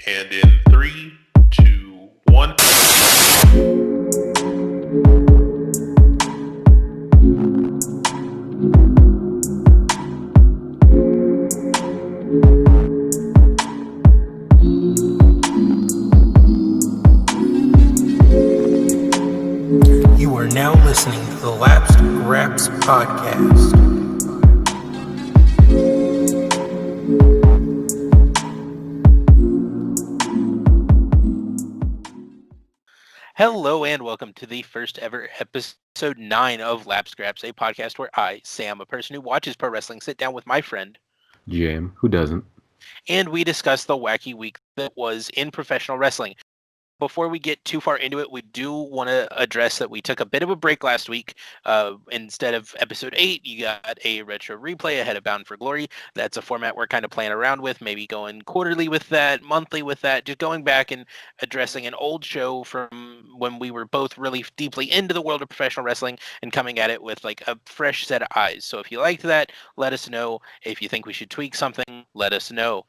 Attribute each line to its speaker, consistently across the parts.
Speaker 1: And in 3, 2, 1.
Speaker 2: You are now listening to the Lapsed Graps podcast.
Speaker 3: Hello and welcome to the first ever episode 9 of Lapsed Graps, a podcast where I, Sam, a person who watches pro wrestling, sit down with my friend
Speaker 4: Jim, who doesn't?
Speaker 3: and we discuss the wacky week that was in professional wrestling. Before we get too far into it, we do want to address that we took a bit of a break last week. Instead of episode 8, you got a retro replay ahead of Bound for Glory. That's a format we're kind of playing around with, maybe going quarterly with that, monthly with that, just going back and addressing an old show from when we were both really deeply into the world of professional wrestling and coming at it with like a fresh set of eyes. So if you liked that, let us know. If you think we should tweak something, let us know.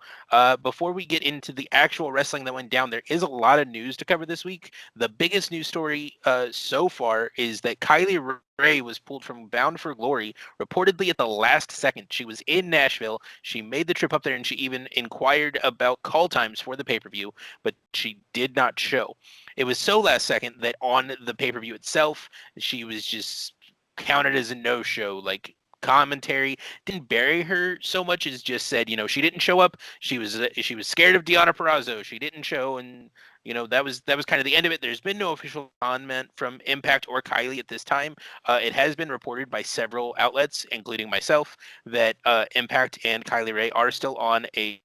Speaker 3: Before we get into the actual wrestling that went down, there is a lot of news to cover this week. The biggest news story so far is that Kylie Ray was pulled from Bound for Glory reportedly at the last second. She was in Nashville. She made the trip up there and she even inquired about call times for the pay-per-view, but she did not show. It was so last second that on the pay-per-view itself, she was just counted as a no-show. Like, commentary didn't bury her so much as just said, she didn't show up. She was scared of Deonna Purrazzo. She didn't show, and that was kind of the end of it. There's been no official comment from Impact or Kylie at this time. It has been reported by several outlets, including myself, that Impact and Kylie Ray are still on a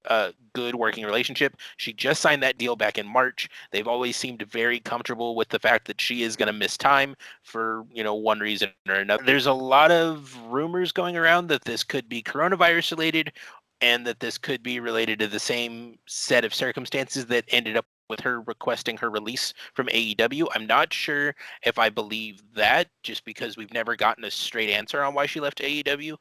Speaker 3: good working relationship. She just signed that deal back in March. They've always seemed very comfortable with the fact that she is going to miss time for one reason or another. There's a lot of rumors going around that this could be coronavirus related and that this could be related to the same set of circumstances that ended up with her requesting her release from AEW. I'm not sure if I believe that, just because we've never gotten a straight answer on why she left AEW.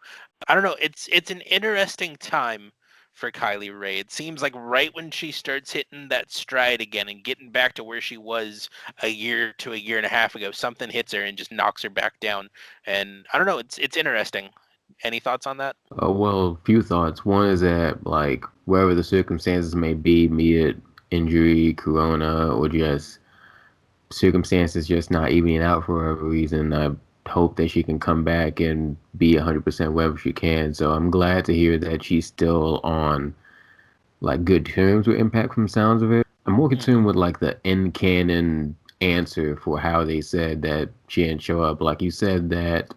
Speaker 3: I don't know. It's an interesting time for Kylie Ray. It seems like right when she starts hitting that stride again and getting back to where she was a year to a year and a half ago, something hits her and just knocks her back down. And I don't know. It's interesting. Any thoughts on that?
Speaker 4: Well, few thoughts. One is that, like, wherever the circumstances may be it injury, corona, or just circumstances just not evening out for whatever reason, I hope that she can come back and be 100% wherever she can. So I'm glad to hear that she's still on, like, good terms with Impact from the sounds of it. I'm more concerned with, like, the in-canon answer for how they said that she didn't show up. Like, you said that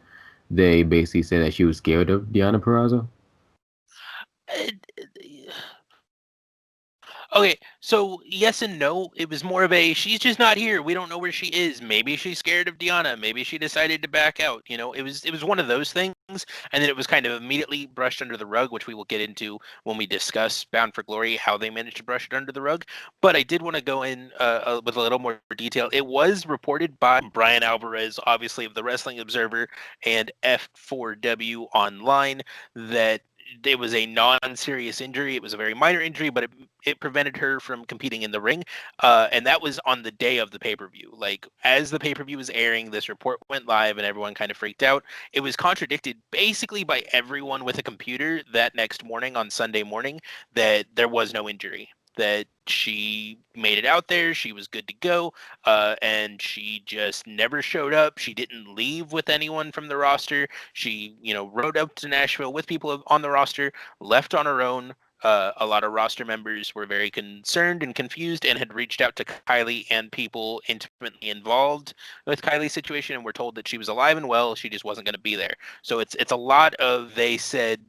Speaker 4: they basically said that she was scared of Deonna Purrazzo.
Speaker 3: Okay, so yes and no. It was more of a, she's just not here. We don't know where she is. Maybe she's scared of Deonna. Maybe she decided to back out. It was one of those things, and then it was kind of immediately brushed under the rug, which we will get into when we discuss Bound for Glory, how they managed to brush it under the rug. But I did want to go in with a little more detail. It was reported by Brian Alvarez, obviously of the Wrestling Observer and F4W Online, that it was a non-serious injury. It was a very minor injury, but it prevented her from competing in the ring. And that was on the day of the pay-per-view. Like, as the pay-per-view was airing, this report went live and everyone kind of freaked out. It was contradicted basically by everyone with a computer that next morning, on Sunday morning, that there was no injury, that she made it out there, she was good to go, and she just never showed up. She didn't leave with anyone from the roster. She, rode up to Nashville with people on the roster, left on her own. A lot of roster members were very concerned and confused and had reached out to Kylie and people intimately involved with Kylie's situation and were told that she was alive and well. She just wasn't going to be there. So it's a lot of they said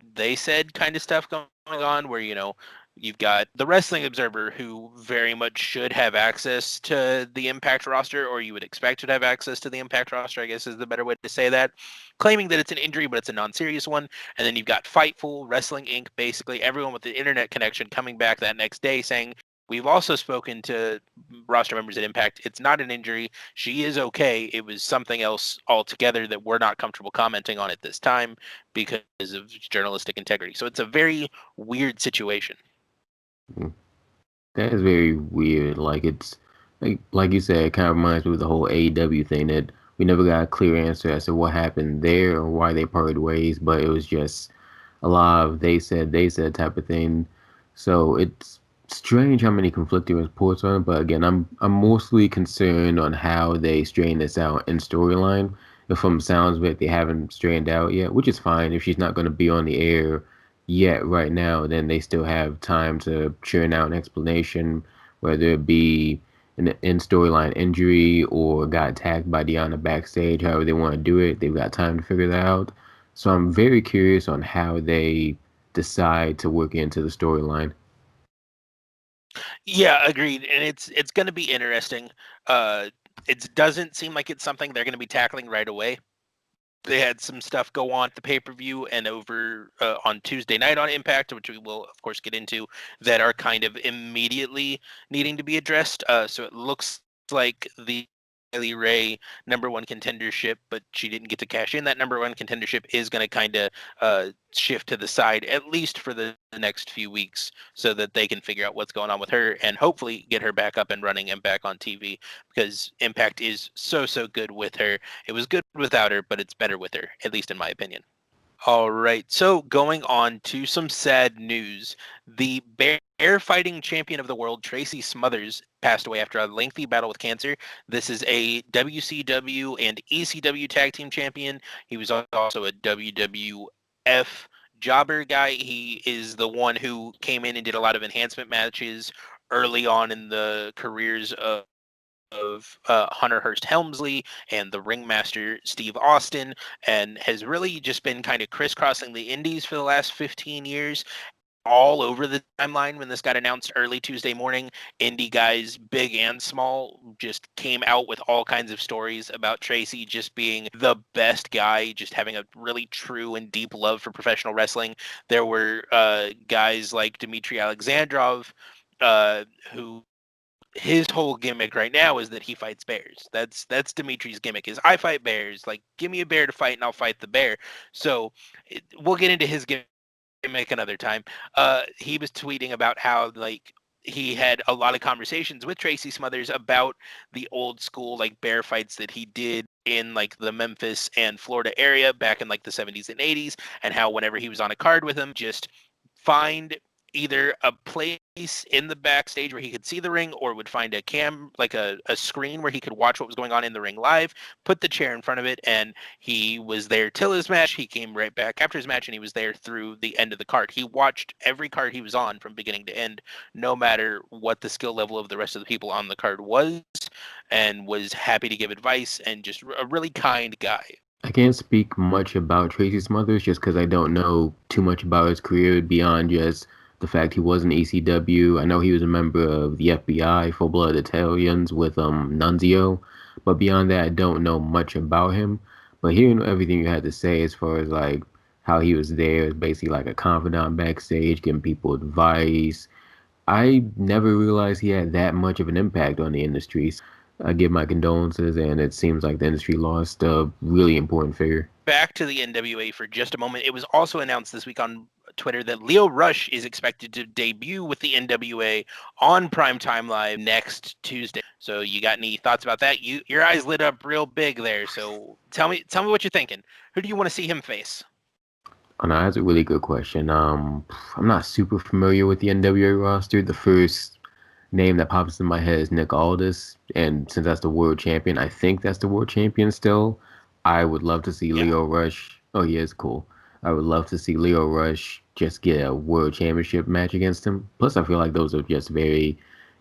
Speaker 3: kind of stuff going on where, you've got the Wrestling Observer, who very much should have access to the Impact roster, or you would expect to have access to the Impact roster, I guess is the better way to say that, claiming that it's an injury, but it's a non-serious one. And then you've got Fightful, Wrestling Inc., basically everyone with the internet connection coming back that next day saying, we've also spoken to roster members at Impact. It's not an injury. She is okay. It was something else altogether that we're not comfortable commenting on at this time because of journalistic integrity. So it's a very weird situation.
Speaker 4: That is very weird. Like it's like you said, it kind of reminds me of the whole AEW thing that we never got a clear answer as to what happened there or why they parted ways, but it was just a lot of they said type of thing. So it's strange how many conflicting reports on it, but again, I'm mostly concerned on how they strain this out in storyline. If from sounds of it they haven't strained out yet, which is fine if she's not gonna be on the air yet right now, then they still have time to churn out an explanation, whether it be an in storyline injury or got attacked by Deanna backstage, however they want to do it. They've got time to figure that out. So I'm very curious on how they decide to work into the storyline.
Speaker 3: Yeah, agreed. And it's going to be interesting. It doesn't seem like it's something they're going to be tackling right away. They had some stuff go on at the pay-per-view and over on Tuesday night on Impact, which we will of course get into, that are kind of immediately needing to be addressed. So it looks like the Kylie Ray number one contendership, but she didn't get to cash in that number one contendership, is going to kind of shift to the side, at least for the next few weeks, so that they can figure out what's going on with her and hopefully get her back up and running and back on TV, because Impact is so good with her. It was good without her, but it's better with her, at least in my opinion. All right, so going on to some sad news. The bear fighting champion of the world, Tracy Smothers, passed away after a lengthy battle with cancer. This is a WCW and ECW tag team champion. He was also a WWF jobber guy. He is the one who came in and did a lot of enhancement matches early on in the careers of Hunter Hearst Helmsley and the ringmaster Steve Austin, and has really just been kind of crisscrossing the indies for the last 15 years. All over the timeline when this got announced early Tuesday morning, indie guys, big and small, just came out with all kinds of stories about Tracy just being the best guy, just having a really true and deep love for professional wrestling. There were guys like Dmitry Alexandrov, who his whole gimmick right now is that he fights bears. That's Dimitri's gimmick, is I fight bears. Like, give me a bear to fight and I'll fight the bear. So we'll get into his gimmick another time. He was tweeting about how, like, he had a lot of conversations with Tracy Smothers about the old school like bear fights that he did in like the Memphis and Florida area back in like the 70s and 80s, and how whenever he was on a card with him, just find either a place in the backstage where he could see the ring, or would find a cam, like a screen where he could watch what was going on in the ring live, put the chair in front of it, and he was there till his match. He came right back after his match, and he was there through the end of the card. He watched every card he was on from beginning to end, no matter what the skill level of the rest of the people on the card was, and was happy to give advice, and just a really kind guy.
Speaker 4: I can't speak much about Tracy Smothers just because I don't know too much about his career beyond just the fact he was in ECW. I know he was a member of the FBI, Full Blood Italians with Nunzio, but beyond that, I don't know much about him. But hearing everything you had to say as far as like how he was there, basically like a confidant backstage, giving people advice, I never realized he had that much of an impact on the industry. I give my condolences, and it seems like the industry lost a really important figure.
Speaker 3: Back to the NWA for just a moment. It was also announced this week on Twitter that Leo Rush is expected to debut with the NWA on Primetime Live next Tuesday. So you got any thoughts about that? Your eyes lit up real big there. So tell me what you're thinking. Who do you want to see him face?
Speaker 4: Oh, no, that's a really good question. I'm not super familiar with the NWA roster. The first name that pops in my head is Nick Aldis, and since that's the world champion, I think that's the world champion still. I would love to see
Speaker 3: Yeah.
Speaker 4: Leo Rush. Oh, yeah, it's cool. I would love to see Leo Rush just get a world championship match against him. Plus, I feel like those are just very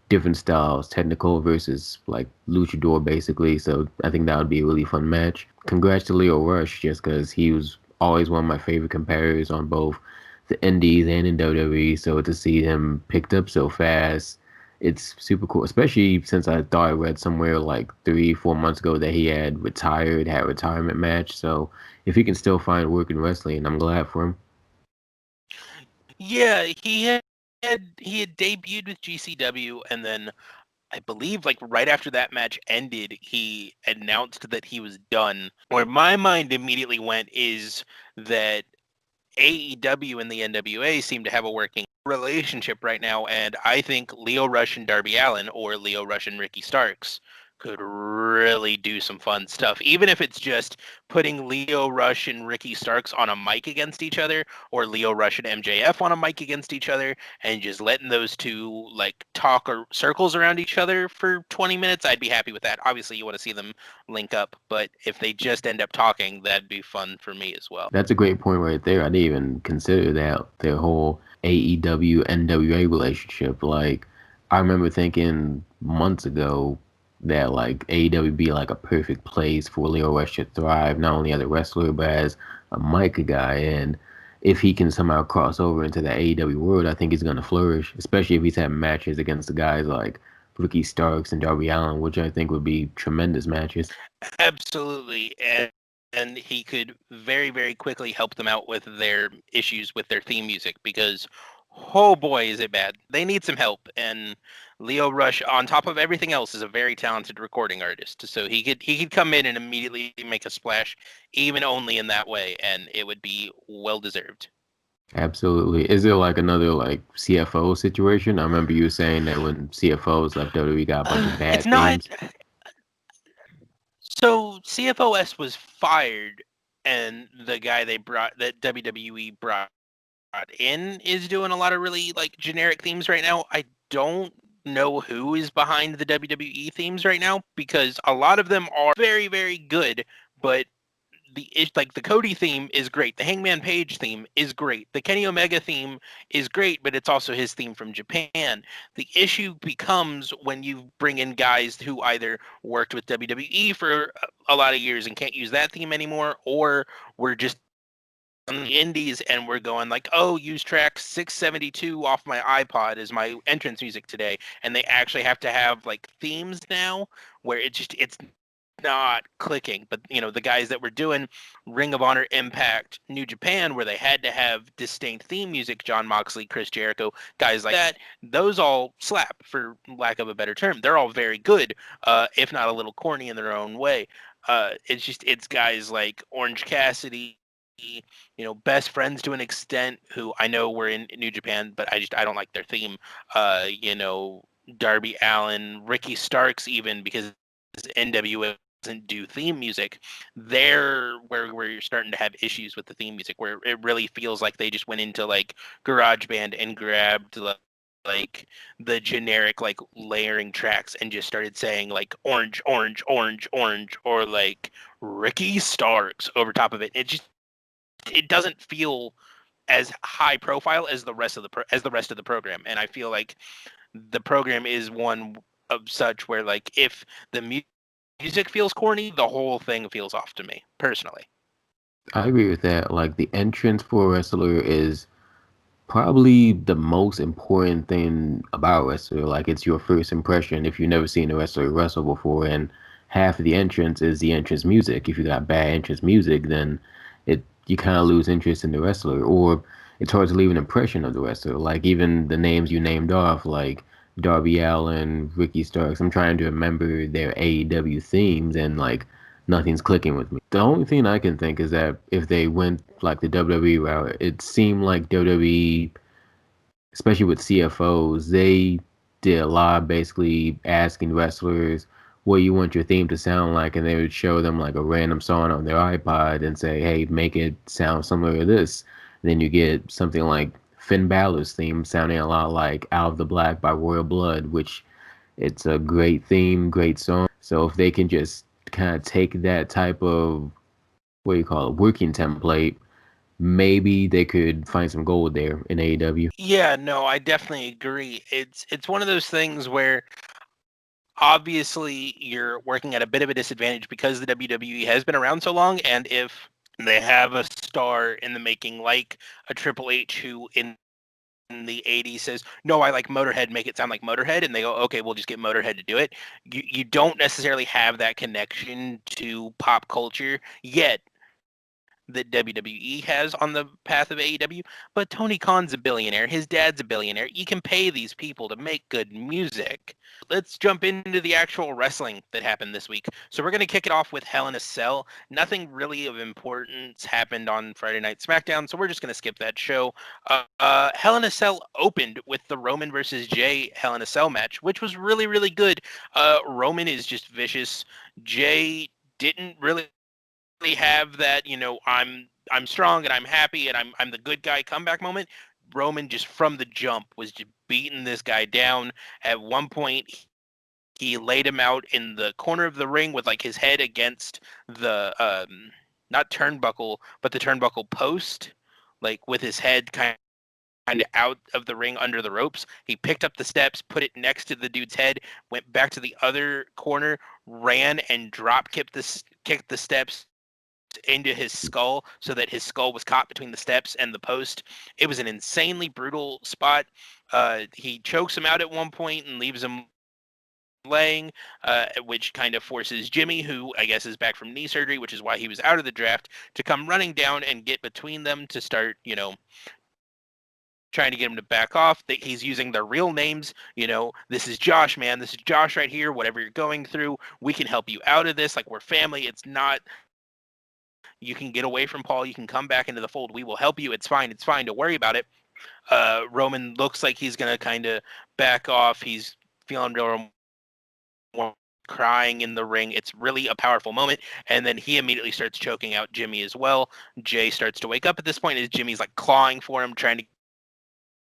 Speaker 4: different styles, technical versus like luchador, basically. So I think that would be a really fun match. Congrats to Leo Rush, just because he was always one of my favorite competitors on both the Indies and in WWE. So to see him picked up so fast, it's super cool. Especially since I thought I read somewhere like 3, 4 months ago that he had retired, had a retirement match. So if he can still find work in wrestling, I'm glad for him.
Speaker 3: Yeah, he had debuted with GCW, and then I believe like right after that match ended, he announced that he was done. Where my mind immediately went is that AEW and the NWA seem to have a working relationship right now, and I think Lio Rush and Darby Allin or Lio Rush and Ricky Starks could really do some fun stuff. Even if it's just putting Lio Rush and Ricky Starks on a mic against each other, or Lio Rush and MJF on a mic against each other, and just letting those two like talk or circles around each other for 20 minutes, I'd be happy with that. Obviously, you want to see them link up, but if they just end up talking, that'd be fun for me as well.
Speaker 4: That's a great point right there. I didn't even consider that their whole AEW NWA relationship. Like, I remember thinking months ago that like AEW would be like a perfect place for Leo Rush to thrive, not only as a wrestler but as a mic guy. And if he can somehow cross over into the AEW world, I think he's gonna flourish, especially if he's having matches against the guys like Ricky Starks and Darby Allin, which I think would be tremendous matches.
Speaker 3: Absolutely. And he could very, very quickly help them out with their issues with their theme music because, oh boy, is it bad. They need some help. And Leo Rush, on top of everything else, is a very talented recording artist. So he could come in and immediately make a splash, even only in that way, and it would be well deserved.
Speaker 4: Absolutely. Is there like another like CFO situation? I remember you saying that when CFOs left WWE got a bunch of
Speaker 3: It's
Speaker 4: bad
Speaker 3: not.
Speaker 4: themes.
Speaker 3: So CFOS was fired, and the guy they brought that WWE brought in is doing a lot of really like generic themes right now. I don't know who is behind the WWE themes right now because a lot of them are very, very good, but like the Cody theme is great. The Hangman Page theme is great. The Kenny Omega theme is great, but it's also his theme from Japan. The issue becomes when you bring in guys who either worked with WWE for a lot of years and can't use that theme anymore, or were just on the indies and we're going like, oh, use track 672 off my iPod as my entrance music today, and they actually have to have like themes now where it's not clicking. But the guys that were doing Ring of Honor, Impact, New Japan, where they had to have distinct theme music, John Moxley, Chris Jericho, guys like that, those all slap, for lack of a better term. They're all very good, if not a little corny in their own way. It's guys like Orange Cassidy, best friends to an extent, who I know were in New Japan, but I don't like their theme. Darby Allin, Ricky Starks, even because NWA doesn't do theme music. They're where you're starting to have issues with the theme music, where it really feels like they just went into like GarageBand and grabbed like the generic like layering tracks and just started saying like orange, orange, orange, orange, or like Ricky Starks over top of it. It doesn't feel as high profile as the rest of the program, and I feel like the program is one of such where like if the music feels corny, the whole thing feels off to me personally.
Speaker 4: I agree with that. Like the entrance for a wrestler is probably the most important thing about a wrestler. Like it's your first impression if you've never seen a wrestler wrestle before, and half of the entrance is the entrance music. If you got bad entrance music, then you kind of lose interest in the wrestler, or it's hard to leave an impression of the wrestler. Like even the names you named off, like Darby Allin, Ricky Starks. I'm trying to remember their AEW themes, and like nothing's clicking with me. The only thing I can think is that if they went like the WWE route, it seemed like WWE, especially with CFOs, they did a lot basically asking wrestlers what you want your theme to sound like, and they would show them like a random song on their iPod and say, hey, make it sound similar to this. And then you get something like Finn Balor's theme sounding a lot like Out of the Black by Royal Blood, which it's a great theme, great song. So if they can just kind of take that type of, what do you call it, working template, maybe they could find some gold there in AEW.
Speaker 3: Yeah, no, I definitely agree. It's one of those things where obviously you're working at a bit of a disadvantage because the WWE has been around so long, and if they have a star in the making like a Triple H who in the 80s says, no, I like Motorhead, make it sound like Motorhead, and they go, okay, we'll just get Motorhead to do it. You don't necessarily have that connection to pop culture yet. that WWE has on the path of AEW, but Tony Khan's a billionaire. His dad's a billionaire. You can pay these people to make good music. Let's jump into the actual wrestling that happened this week. So we're going to kick it off with Hell in a Cell. Nothing really of importance happened on Friday Night SmackDown, so we're just going to skip that show. Hell in a Cell opened with the Roman versus Jay Hell in a Cell match, which was really, really good. Roman is just vicious. Jay didn't really have that, I'm strong and I'm happy and I'm the good guy comeback moment. Roman just from the jump was just beating this guy down. At one point, he laid him out in the corner of the ring with like his head against the not turnbuckle, but the turnbuckle post, like with his head kind of out of the ring under the ropes. He picked up the steps, put it next to the dude's head, went back to the other corner, ran and kicked the steps into his skull so that his skull was caught between the steps and the post. It was an insanely brutal spot. He chokes him out at one point and leaves him laying, which kind of forces Jimmy, who I guess is back from knee surgery, which is why he was out of the draft, to come running down and get between them to start, trying to get him to back off. That he's using their real names. This is Josh, man. This is Josh right here. Whatever you're going through, we can help you out of this. Like, we're family. It's not. You can get away from Paul. You can come back into the fold. We will help you. It's fine. It's fine. Don't worry about it. Roman looks like he's going to kind of back off. He's feeling real more crying in the ring. It's really a powerful moment. And then he immediately starts choking out Jimmy as well. Jay starts to wake up at this point as Jimmy's like clawing for him, trying to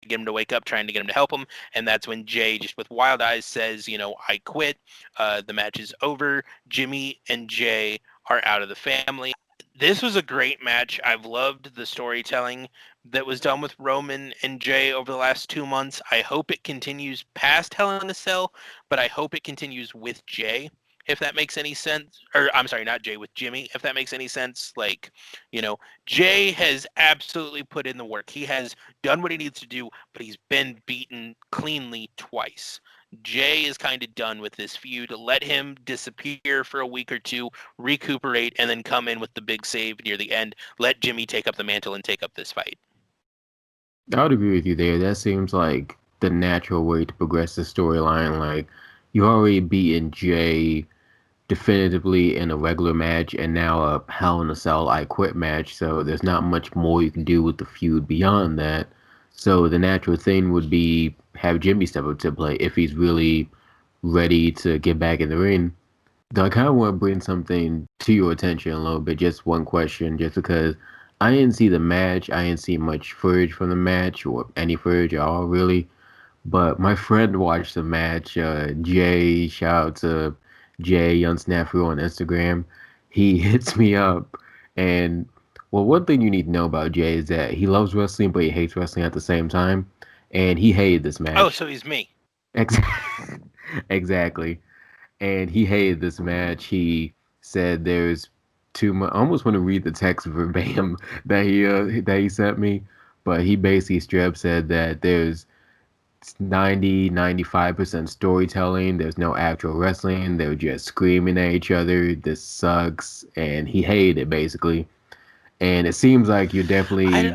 Speaker 3: get him to wake up, trying to get him to help him. And that's when Jay, just with wild eyes, says, I quit. The match is over. Jimmy and Jay are out of the family. This was a great match. I've loved the storytelling that was done with Roman and Jay over the last 2 months. I hope it continues past Hell in a Cell, but I hope it continues with Jay, if that makes any sense. Or I'm sorry, not Jay, with Jimmy, if that makes any sense. Like, Jay has absolutely put in the work. He has done what he needs to do, but he's been beaten cleanly twice. Jay is kind of done with this feud. Let him disappear for a week or two, recuperate, and then come in with the big save near the end. Let Jimmy take up the mantle and take up this fight.
Speaker 4: I would agree with you there. That seems like the natural way to progress the storyline. Like, you already beaten Jay definitively in a regular match, and now a Hell in a Cell I Quit match. So there's not much more you can do with the feud beyond that. So the natural thing would be have Jimmy step up to play if he's really ready to get back in the ring. Though I kind of want to bring something to your attention a little bit, just one question, just because I didn't see the match. I didn't see much footage from the match or any footage at all, really. But my friend watched the match. Jay, shout out to Jay Young Snafu on Instagram. He hits me up, and well, one thing you need to know about Jay is that he loves wrestling, but he hates wrestling at the same time. And he hated this match.
Speaker 3: Oh, so he's me.
Speaker 4: Exactly. And he hated this match. He said there's too much. I almost want to read the text verbatim that he sent me, but he basically straight up said that there's 95% storytelling. There's no actual wrestling. They were just screaming at each other. This sucks, and he hated it basically. And it seems like you're definitely.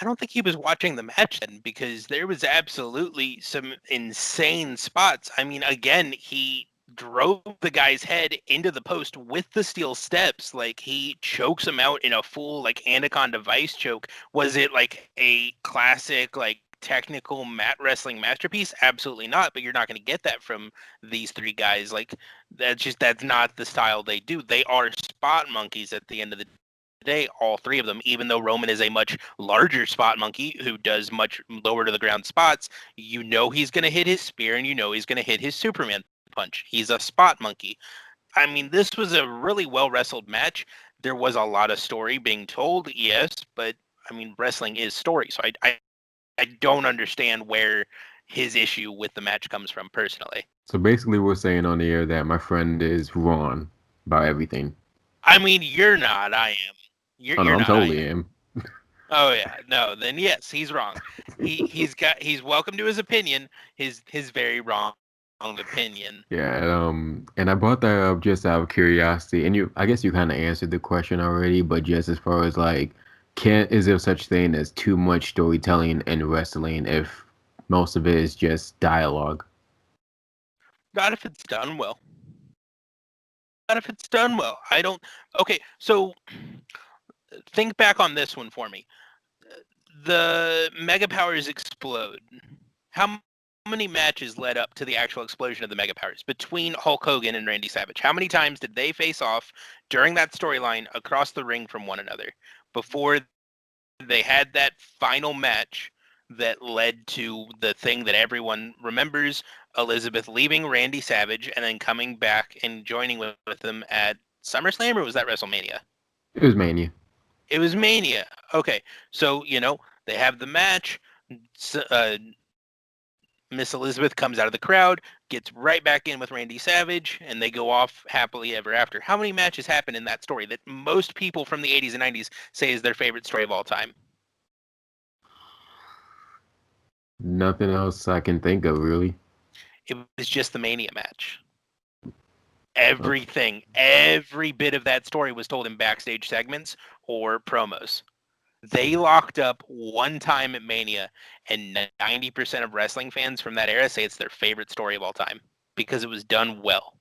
Speaker 3: I don't think he was watching the match then, because there was absolutely some insane spots. I mean, again, he drove the guy's head into the post with the steel steps. Like, he chokes him out in a full like anaconda vice choke. Was it like a classic like technical mat wrestling masterpiece? Absolutely not. But you're not going to get that from these three guys. Like, that's not the style they do. They are spot monkeys at the end of the day, all three of them. Even though Roman is a much larger spot monkey who does much lower to the ground spots, he's going to hit his spear, and he's going to hit his Superman punch. He's a spot monkey. I mean, this was a really well wrestled match. There was a lot of story being told, yes, but I mean, wrestling is story, so I don't understand where his issue with the match comes from personally.
Speaker 4: So basically, we're saying on the air that my friend is wrong about everything.
Speaker 3: I mean, you're not. I am. You're
Speaker 4: I'm
Speaker 3: not.
Speaker 4: totally am.
Speaker 3: Oh yeah, no. Then yes, he's wrong. He's welcome to his opinion. His very wrong opinion.
Speaker 4: Yeah, and I brought that up just out of curiosity, and I guess you kind of answered the question already, but just as far as like, is there such thing as too much storytelling in wrestling if most of it is just dialogue?
Speaker 3: Not if it's done well. Not if it's done well. I don't. Okay, so think back on this one for me. The Mega Powers explode. How many matches led up to the actual explosion of the Mega Powers between Hulk Hogan and Randy Savage? How many times did they face off during that storyline across the ring from one another before they had that final match that led to the thing that everyone remembers, Elizabeth leaving Randy Savage and then coming back and joining with them at SummerSlam, or was that WrestleMania?
Speaker 4: It was Mania.
Speaker 3: It was Mania. Okay, so they have the match. Miss Elizabeth comes out of the crowd, gets right back in with Randy Savage, and they go off happily ever after. How many matches happen in that story that most people from the 80s and 90s say is their favorite story of all time?
Speaker 4: Nothing else I can think of really.
Speaker 3: It was just the Mania match.
Speaker 4: Okay.
Speaker 3: Every bit of that story was told in backstage segments or promos. They locked up one time at Mania, and 90% of wrestling fans from that era say it's their favorite story of all time because it was done well.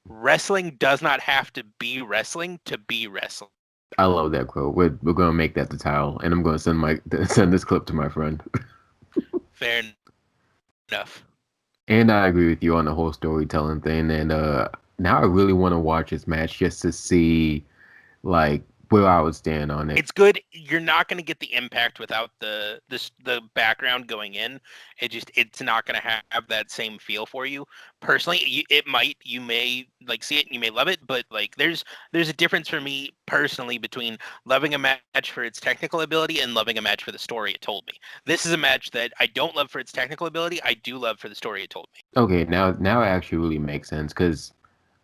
Speaker 3: Wrestling does not have to be wrestling to be wrestling.
Speaker 4: I love that quote. We're gonna make that the title, and I'm gonna send this clip to my friend.
Speaker 3: Fair enough.
Speaker 4: And I agree with you on the whole storytelling thing. And now I really want to watch this match just to see like where I would stand on it.
Speaker 3: It's good. You're not going to get the impact without the background going in. It's not going to have that same feel for you. Personally, you may like see it and you may love it, but like there's a difference for me personally between loving a match for its technical ability and loving a match for the story it told me. This is a match that I don't love for its technical ability. I do love for the story it told me.
Speaker 4: Okay, now it actually really makes sense because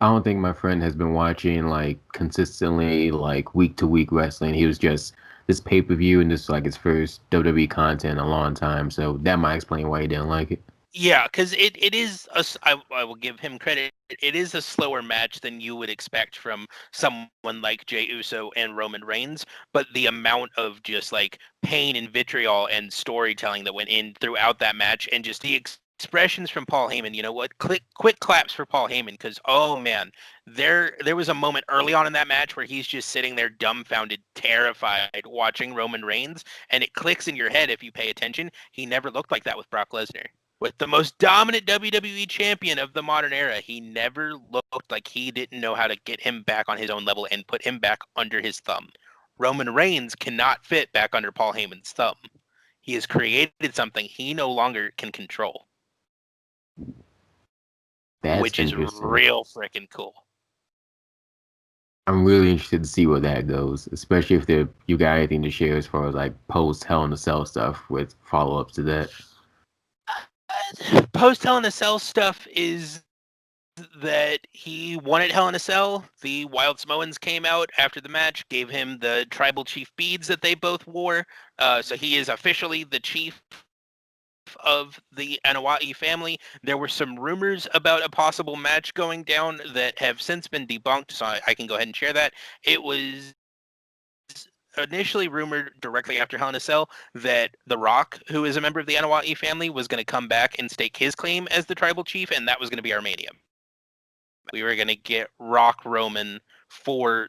Speaker 4: I don't think my friend has been watching like consistently like week to week wrestling. He was just this pay-per-view and this is like his first WWE content in a long time. So that might explain why he didn't like it.
Speaker 3: Yeah, because it is I will give him credit. It is a slower match than you would expect from someone like Jey Uso and Roman Reigns, but the amount of just like pain and vitriol and storytelling that went in throughout that match, and just the expressions from Paul Heyman. You know what? Quick claps for Paul Heyman, because oh man, there was a moment early on in that match where he's just sitting there dumbfounded, terrified, watching Roman Reigns, and it clicks in your head if you pay attention. He never looked like that with Brock Lesnar. With the most dominant WWE champion of the modern era, he never looked like he didn't know how to get him back on his own level and put him back under his thumb. Roman Reigns cannot fit back under Paul Heyman's thumb. He has created something he no longer can control,
Speaker 4: That's
Speaker 3: which is
Speaker 4: interesting.
Speaker 3: real freaking cool.
Speaker 4: I'm really interested to see where that goes, especially if you got anything to share as far as like post Hell in a Cell stuff with follow-ups to that.
Speaker 3: Post Hell in a Cell stuff is that he won at Hell in a Cell. The Wild Samoans came out after the match, gave him the tribal chief beads that they both wore. So he is officially the chief of the Anoa'i family. There were some rumors about a possible match going down that have since been debunked, so I can go ahead and share that. It was initially rumored directly after Hell in a Cell that The Rock, who is a member of the Anoa'i family, was going to come back and stake his claim as the tribal chief, and that was going to be our Mania. We were going to get Rock Roman to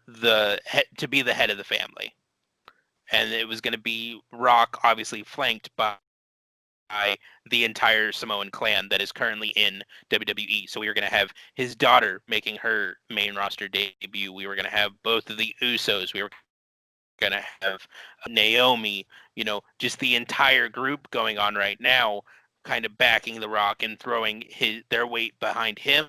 Speaker 3: be the head of the family, and it was going to be Rock, obviously flanked by the entire Samoan clan that is currently in WWE. So we were going to have his daughter making her main roster debut. We were going to have both of the Usos. We were going to have Naomi, just the entire group going on right now, kind of backing The Rock and throwing their weight behind him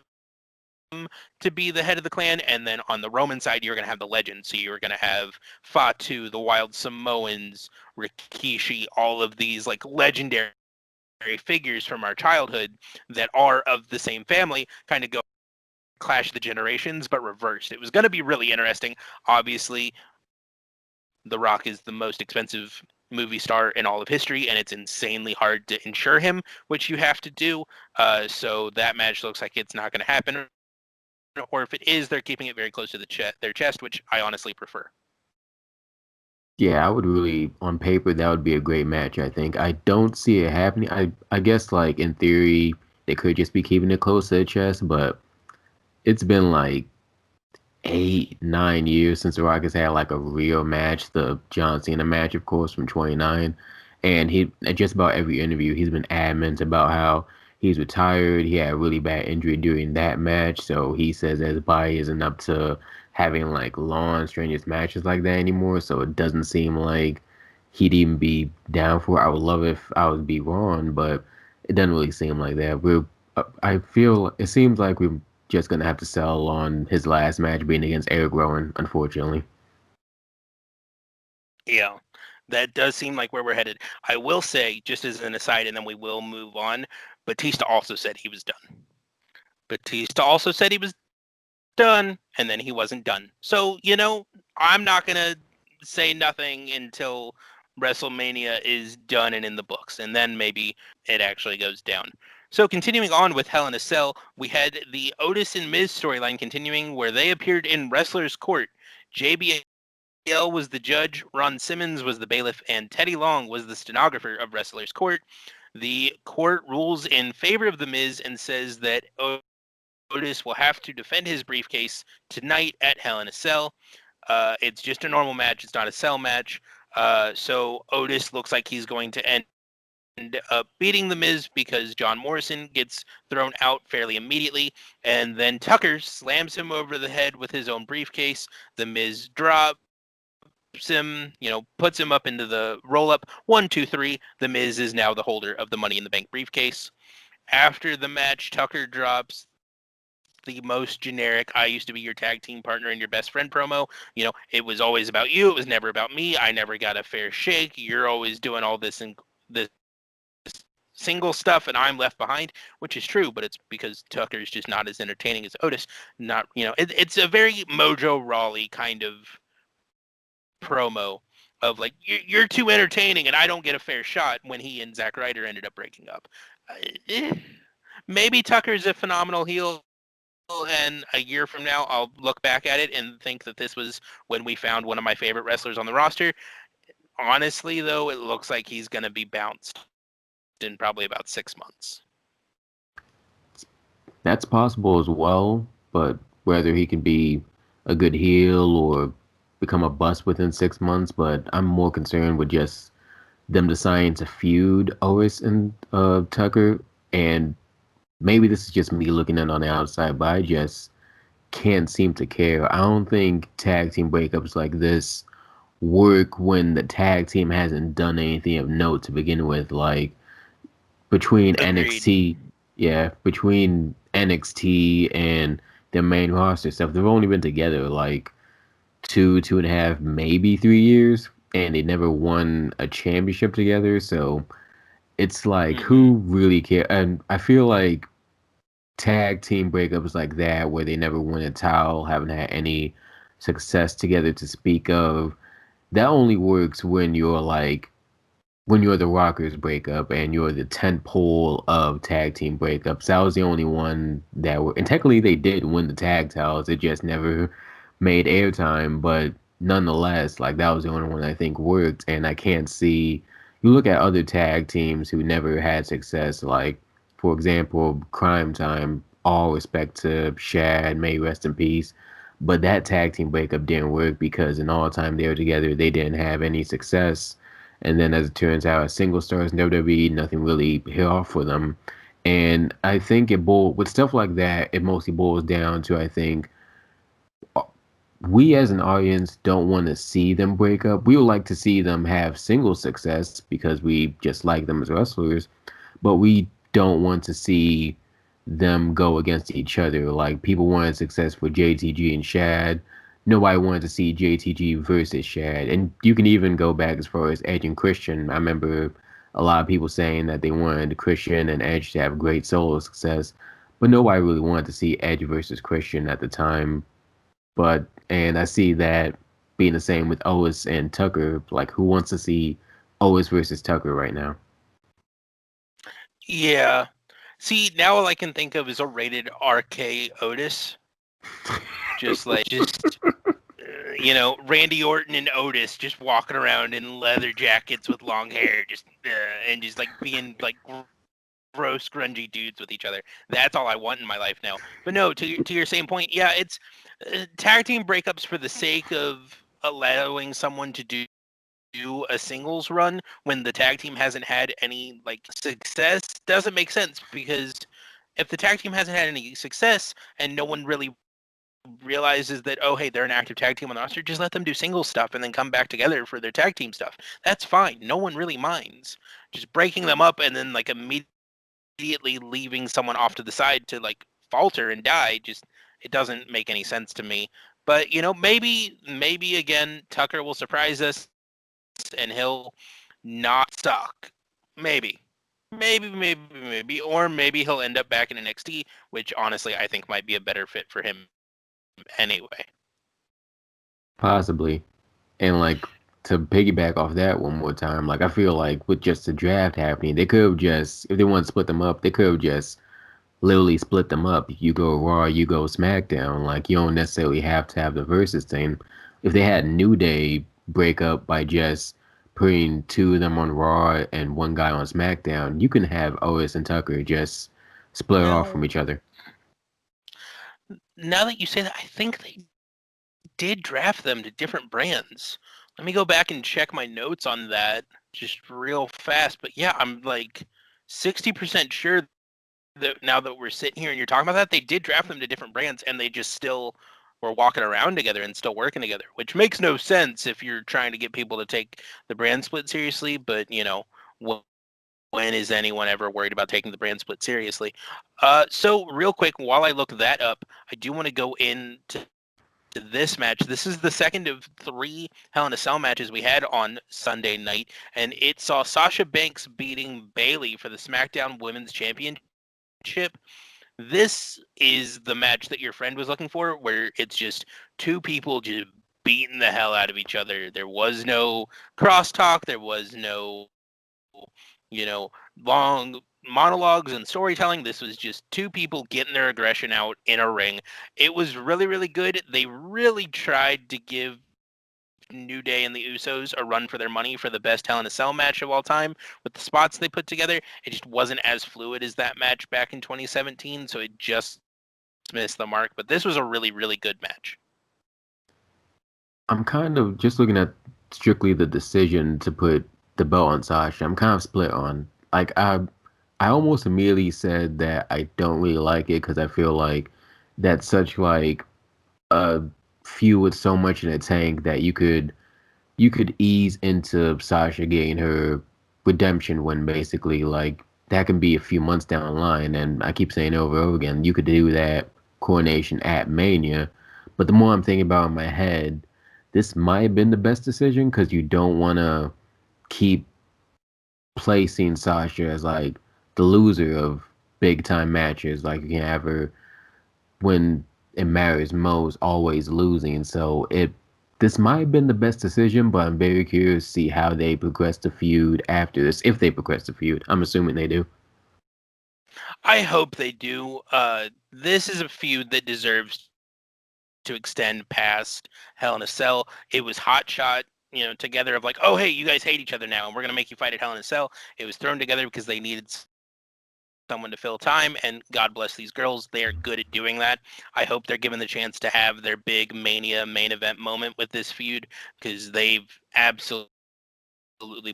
Speaker 3: to be the head of the clan. And then on the Roman side, you're going to have the legends. So you're going to have Fatu, the Wild Samoans, Rikishi, all of these like legendary figures from our childhood that are of the same family, kind of go clash of the generations, but reversed. It was going to be really interesting. Obviously, The Rock is the most expensive movie star in all of history, and it's insanely hard to insure him, which you have to do. So that match looks like it's not going to happen. Or if it is, they're keeping it very close to their chest, which I honestly prefer.
Speaker 4: Yeah, I would really, on paper, that would be a great match, I think. I don't see it happening. I guess, like, in theory, they could just be keeping it close to the chest, but it's been like 8, 9 years since the Rockets had like a real match. The John Cena match, of course, from 29. And he, at just about every interview, he's been adamant about how he's retired. He had a really bad injury during that match. So he says that his body isn't up to having like long, strenuous matches like that anymore. So it doesn't seem like he'd even be down for it. I would love if I would be wrong, but it doesn't really seem like that. I feel it seems like we're just gonna have to settle on his last match being against Eric Rowan, unfortunately.
Speaker 3: Yeah, that does seem like where we're headed. I will say, just as an aside, and then we will move on, Batista also said he was done. Batista also said he was done, and then he wasn't done. So, I'm not going to say nothing until WrestleMania is done and in the books, and then maybe it actually goes down. So continuing on with Hell in a Cell, we had the Otis and Miz storyline continuing where they appeared in Wrestler's Court. JBL was the judge, Ron Simmons was the bailiff, and Teddy Long was the stenographer of Wrestler's Court. The court rules in favor of The Miz and says that Otis will have to defend his briefcase tonight at Hell in a Cell. It's just a normal match. It's not a cell match. So Otis looks like he's going to end up beating The Miz because John Morrison gets thrown out fairly immediately. And then Tucker slams him over the head with his own briefcase. The Miz drops him, puts him up into the roll-up. 1, 2, 3. The Miz is now the holder of the Money in the Bank briefcase. After the match, Tucker drops the most generic "I used to be your tag team partner and your best friend" promo. It was always about you. It was never about me. I never got a fair shake. You're always doing all this and this single stuff, and I'm left behind, which is true, but it's because Tucker's just not as entertaining as Otis. Not, it's a very Mojo Rawley kind of promo of like, you're too entertaining and I don't get a fair shot when he and Zack Ryder ended up breaking up. Maybe Tucker's a phenomenal heel, and a year from now I'll look back at it and think that this was when we found one of my favorite wrestlers on the roster. Honestly, though, it looks like he's going to be bounced in probably about 6 months.
Speaker 4: That's possible as well, but whether he can be a good heel or become a bust within 6 months, but I'm more concerned with just them deciding to feud Otis and Tucker, and maybe this is just me looking in on the outside, but I just can't seem to care. I don't think tag team breakups like this work when the tag team hasn't done anything of note to begin with. Like between
Speaker 3: Agreed.
Speaker 4: between NXT and the main roster stuff, they've only been together like 2.5, maybe 3 years, and they never won a championship together. So it's like, who really cares? And I feel like tag team breakups like that, where they never won a title, haven't had any success together to speak of, that only works when you're the Rockers breakup and you're the tent pole of tag team breakups. That was the only one that were, and technically they did win the tag titles. It just never made airtime, but nonetheless, like that was the only one I think worked. And I can't see. You look at other tag teams who never had success, like for example, Crime Time. All respect to Shad, may he rest in peace. But that tag team breakup didn't work because in all time they were together, they didn't have any success. And then as it turns out, as single stars in WWE, nothing really hit off for them. And I think with stuff like that, it mostly boils down to, I think, we as an audience don't want to see them break up. We would like to see them have single success because we just like them as wrestlers, but we don't want to see them go against each other. Like people wanted success for JTG and Shad. Nobody wanted to see JTG versus Shad. And you can even go back as far as Edge and Christian. I remember a lot of people saying that they wanted Christian and Edge to have great solo success, but nobody really wanted to see Edge versus Christian at the time. And I see that being the same with Otis and Tucker. Like, who wants to see Otis versus Tucker right now.
Speaker 3: Yeah. See, now all I can think of is a rated RK Otis. Just Randy Orton and Otis just walking around in leather jackets with long hair, and just like being like gross, grungy dudes with each other. That's all I want in my life now. But no, to your same point, yeah, it's tag team breakups for the sake of allowing someone to do a singles run when the tag team hasn't had any like success doesn't make sense, because if the tag team hasn't had any success and no one really realizes that, oh hey, they're an active tag team on the roster, just let them do single stuff and then come back together for their tag team stuff. That's fine. No one really minds. Just breaking them up and then like immediately leaving someone off to the side to like falter and die, just it doesn't make any sense to me. But maybe again Tucker will surprise us and he'll not suck. Maybe. Maybe. Or maybe he'll end up back in NXT, which honestly I think might be a better fit for him anyway.
Speaker 4: Possibly. And like to piggyback off that one more time, like I feel like with just the draft happening, they could have just, if they want to split them up, they could have just literally split them up. You go Raw, you go SmackDown. Like you don't necessarily have to have the versus thing. If they had New Day break up by just putting two of them on Raw and one guy on SmackDown, you can have Otis and Tucker just split off from each other.
Speaker 3: Now that you say that, I think they did draft them to different brands. Let me go back and check my notes on that just real fast. But yeah, I'm like 60% sure that now that we're sitting here and you're talking about that, they did draft them to different brands and they just still were walking around together and still working together, which makes no sense if you're trying to get people to take the brand split seriously. But, when is anyone ever worried about taking the brand split seriously? So real quick, while I look that up, I do want to go into this match. This is the second of 3 Hell in a Cell matches we had on Sunday night, and it saw Sasha Banks beating Bayley for the SmackDown Women's Championship. This is the match that your friend was looking for, where it's just two people just beating the hell out of each other. There was no crosstalk. There was no, long monologues and storytelling. This was just two people getting their aggression out in a ring. It was really, really good. They really tried to give New Day and the Usos a run for their money for the best Hell in a Cell match of all time with the spots they put together. It just wasn't as fluid as that match back in 2017, so it just missed the mark. But this was a really, really good match.
Speaker 4: I'm kind of just looking at strictly the decision to put the belt on Sasha. I'm kind of split on. Like I almost immediately said that I don't really like it because I feel like that's such like a feud with so much in the tank that you could ease into Sasha getting her redemption win basically. Like that can be a few months down the line, and I keep saying over and over again, you could do that coronation at Mania. But the more I'm thinking about it in my head, this might have been the best decision because you don't want to keep placing Sasha as like the loser of big time matches. Like you can have her when it matters most, always losing. So this might have been the best decision, but I'm very curious to see how they progress the feud after this, if they progress the feud. I'm assuming they do.
Speaker 3: I hope they do. This is a feud that deserves to extend past Hell in a Cell. It was hot shot, together of like, oh hey, you guys hate each other now, and we're gonna make you fight at Hell in a Cell. It was thrown together because they needed someone to fill time, and God bless these girls, they are good at doing that. I hope they're given the chance to have their big Mania main event moment with this feud, because they've absolutely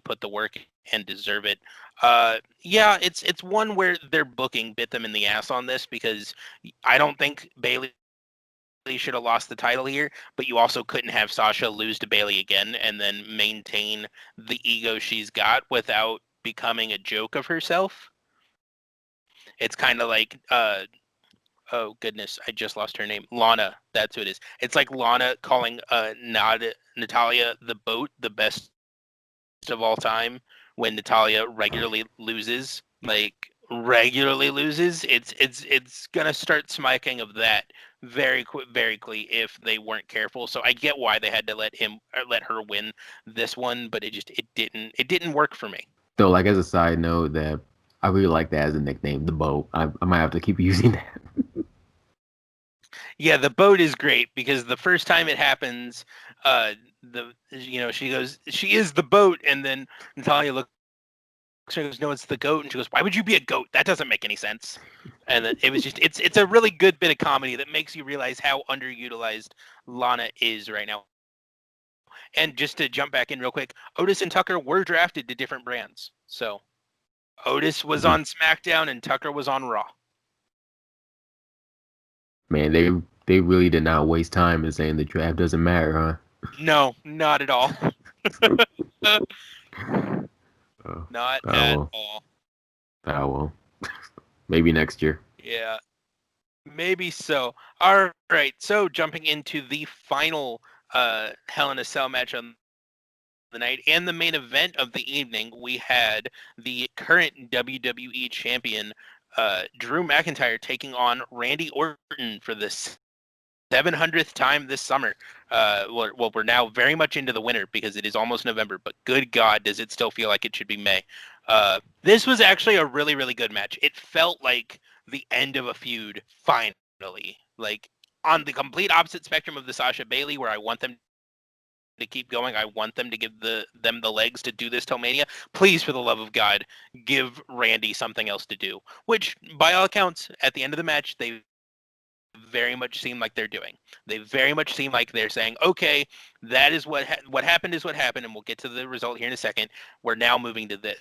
Speaker 3: put the work and deserve it. Yeah, it's one where their booking bit them in the ass on this, because I don't think Bayley should have lost the title here, but you also couldn't have Sasha lose to Bayley again and then maintain the ego she's got without becoming a joke of herself. It's kind of like oh goodness, I just lost her name. Lana, that's who it is. It's like Lana calling Natalia the boat the best of all time when Natalia regularly loses. Like, regularly loses, it's gonna start smiting of that very quickly if they weren't careful. So I get why they had to let her win this one, but it didn't work for me.
Speaker 4: So, like, as a side note, that I really like that as a nickname, the boat. I might have to keep using that.
Speaker 3: Yeah, the boat is great because the first time it happens, she is the boat, and then Natalia looks. She goes, no, it's the goat, and she goes, why would you be a goat? That doesn't make any sense. And then it was just, it's a really good bit of comedy that makes you realize how underutilized Lana is right now. And just to jump back in real quick, Otis and Tucker were drafted to different brands. So Otis was on SmackDown and Tucker was on Raw.
Speaker 4: Man, they really did not waste time in saying the draft doesn't matter, huh?
Speaker 3: No, not at all. Not at all.
Speaker 4: Oh well. Maybe next year.
Speaker 3: Yeah, maybe so. All right, so jumping into the final Hell in a Cell match on the night and the main event of the evening, we had the current WWE champion Drew McIntyre taking on Randy Orton for the 700th time this summer. We're now very much into the winter because it is almost November, but good God, does it still feel like it should be May. This was actually a really, really good match. It felt like the end of a feud, finally. Like, on the complete opposite spectrum of the Sasha Bailey, where I want them to keep going. I want them to give them the legs to do this till Mania. Please, for the love of God, give Randy something else to do. Which, by all accounts, at the end of the match, they very much seem like they're doing. They very much seem like they're saying, okay, that is what happened is what happened, and we'll get to the result here in a second. We're now moving to this.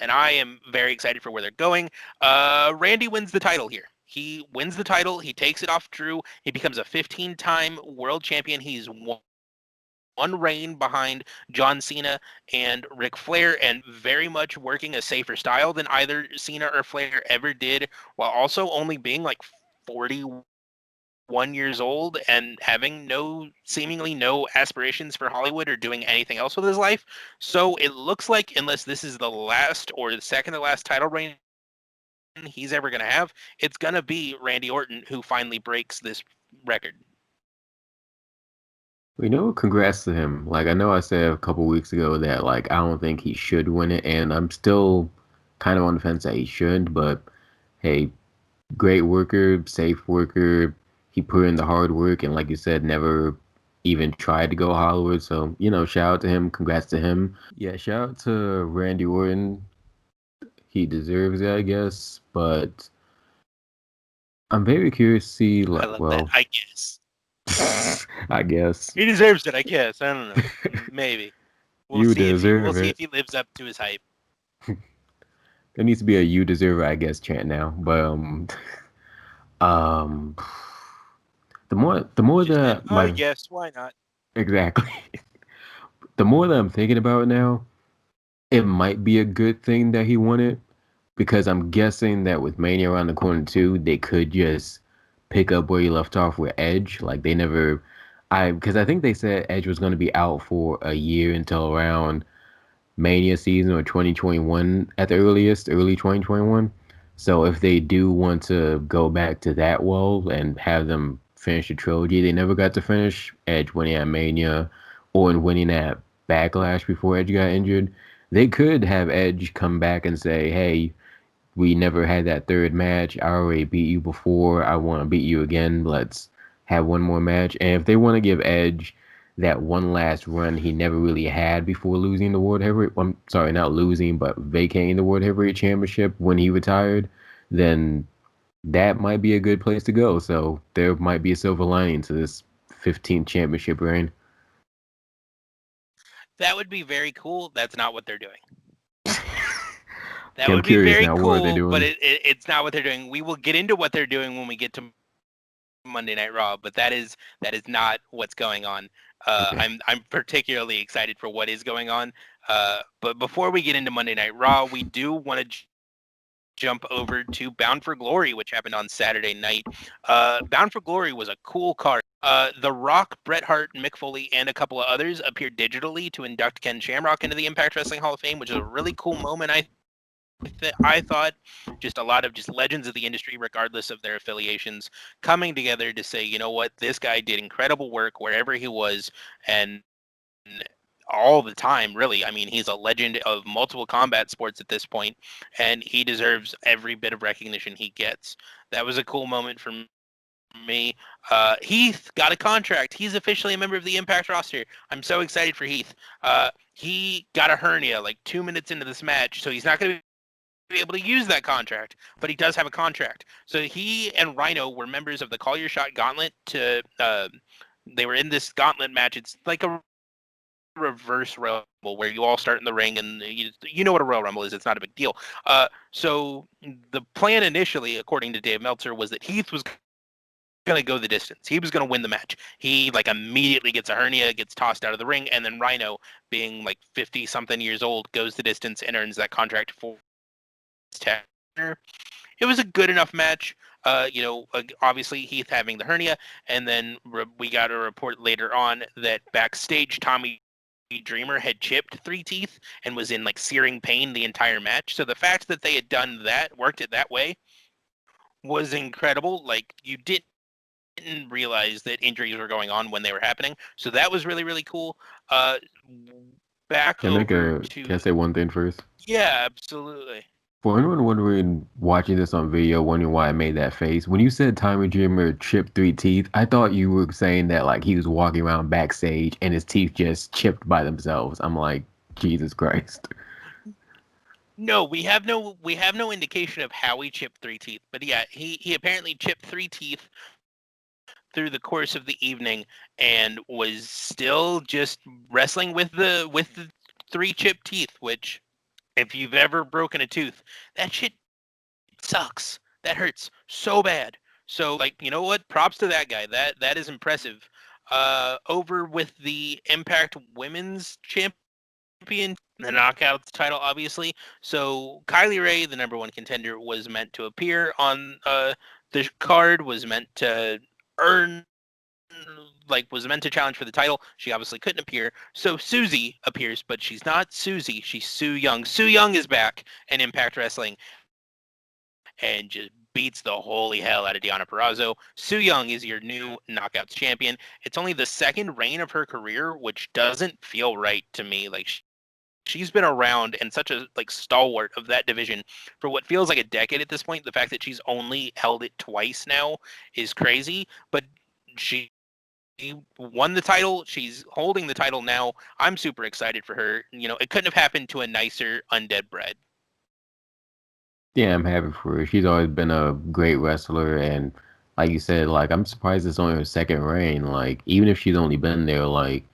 Speaker 3: And I am very excited for where they're going. Randy wins the title here. He wins the title. He takes it off Drew. He becomes a 15-time world champion. He's one reign behind John Cena and Ric Flair, and very much working a safer style than either Cena or Flair ever did, while also only being like 41 years old and having seemingly no aspirations for Hollywood or doing anything else with his life. So it looks like, unless this is the last or the second to last title reign he's ever going to have, it's going to be Randy Orton who finally breaks this record.
Speaker 4: Congrats to him. Like, I know I said a couple weeks ago that, like, I don't think he should win it, and I'm still kind of on the fence that he should, but hey, great worker, safe worker. He put in the hard work, and like you said, never even tried to go Hollywood. So, shout out to him. Congrats to him. Yeah, shout out to Randy Orton. He deserves it, I guess, but I'm very curious to see,
Speaker 3: I
Speaker 4: like,
Speaker 3: love
Speaker 4: well,
Speaker 3: that. I guess.
Speaker 4: I guess.
Speaker 3: He deserves it, I guess. I don't know. Maybe.
Speaker 4: You deserve
Speaker 3: we'll see
Speaker 4: it.
Speaker 3: if he lives up to his hype.
Speaker 4: There needs to be a "you deserve it," I guess chant now. But um, the more that
Speaker 3: yes, why not?
Speaker 4: exactly, the more that I'm thinking about it now, it might be a good thing that he won it, because I'm guessing that with Mania around the corner too, they could just pick up where he left off with Edge. Like, because I think they said Edge was going to be out for a year until around Mania season or 2021 at the earliest, early 2021. So if they do want to go back to that wall and have them finish the trilogy they never got to finish, Edge winning at Mania or winning at Backlash before Edge got injured, they could have Edge come back and say, hey, we never had that third match. I already beat you before. I want to beat you again. Let's have one more match. And if they want to give Edge that one last run he never really had before losing the World Heavyweight, I'm sorry, not losing, but vacating the World Heavyweight Championship when he retired, then that might be a good place to go. So there might be a silver lining to this 15th championship reign.
Speaker 3: That would be very cool. That's not what they're doing. That
Speaker 4: Okay, I'm
Speaker 3: would be
Speaker 4: curious
Speaker 3: very
Speaker 4: now, what are they
Speaker 3: cool,
Speaker 4: doing?
Speaker 3: but it's not what they're doing. We will get into what they're doing when we get to Monday Night Raw, but that is not what's going on.
Speaker 4: Okay.
Speaker 3: I'm particularly excited for what is going on. But before we get into Monday Night Raw, we do want to jump over to Bound for Glory, which happened on Saturday night. Bound for Glory was a cool card. The Rock, Bret Hart, Mick Foley, and a couple of others appeared digitally to induct Ken Shamrock into the Impact Wrestling Hall of Fame, which is a really cool moment, I I thought just a lot of just legends of the industry, regardless of their affiliations, coming together to say, you know what, this guy did incredible work wherever he was, and all the time, really. I mean, he's a legend of multiple combat sports at this point, and he deserves every bit of recognition he gets. That was a cool moment for me. Heath got a contract. He's officially a member of the Impact roster. I'm so excited for Heath. He got a hernia like 2 minutes into this match, so he's not going to be able to use that contract, but he does have a contract. So he and Rhino were members of the Call Your Shot Gauntlet. They were in this gauntlet match. It's like a reverse Royal Rumble where you all start in the ring, and you know what a Royal Rumble is. It's not a big deal. So the plan initially, according to Dave Meltzer, was that Heath was going to go the distance. He was going to win the match. He like immediately gets a hernia, gets tossed out of the ring, and then Rhino, being like 50 something years old, goes the distance and earns that contract for his tenure. It was a good enough match. Obviously Heath having the hernia, and then we got a report later on that backstage Tommy Dreamer had chipped 3 teeth and was in like searing pain the entire match. So the fact that they had done that, worked it that way, was incredible. Like you didn't realize that injuries were going on when they were happening. So that was really, really cool. Back over to
Speaker 4: Can I say one thing first?
Speaker 3: yeah, absolutely.
Speaker 4: For anyone wondering, watching this on video, wondering why I made that face, when you said Tommy Dreamer chipped 3 teeth, I thought you were saying that like he was walking around backstage and his teeth just chipped by themselves. I'm like, Jesus Christ.
Speaker 3: No, we have no indication of how he chipped 3 teeth, but yeah, he apparently chipped 3 teeth through the course of the evening and was still just wrestling with the 3 chipped teeth, which if you've ever broken a tooth, that shit sucks. That hurts so bad. So like, you know what? Props to that guy. That is impressive. Over with the Impact Women's Champion, the Knockouts title, obviously. So Kylie Ray, the number one contender, was meant to appear on the card, was meant to earn was meant to challenge for the title. She obviously couldn't appear. So Susie appears, but she's not Susie. She's Su Yung. Su Yung is back in Impact Wrestling and just beats the holy hell out of Deonna Purrazzo. Su Yung is your new Knockouts champion. It's only the second reign of her career, which doesn't feel right to me. Like she's been around and such a like stalwart of that division for what feels like a decade at this point. The fact that she's only held it twice now is crazy, but she won the title. She's holding the title now. I'm super excited for her. It couldn't have happened to a nicer undead bread.
Speaker 4: Yeah, I'm happy for her. She's always been a great wrestler, and like you said, like I'm surprised it's only her second reign. Like even if she's only been there like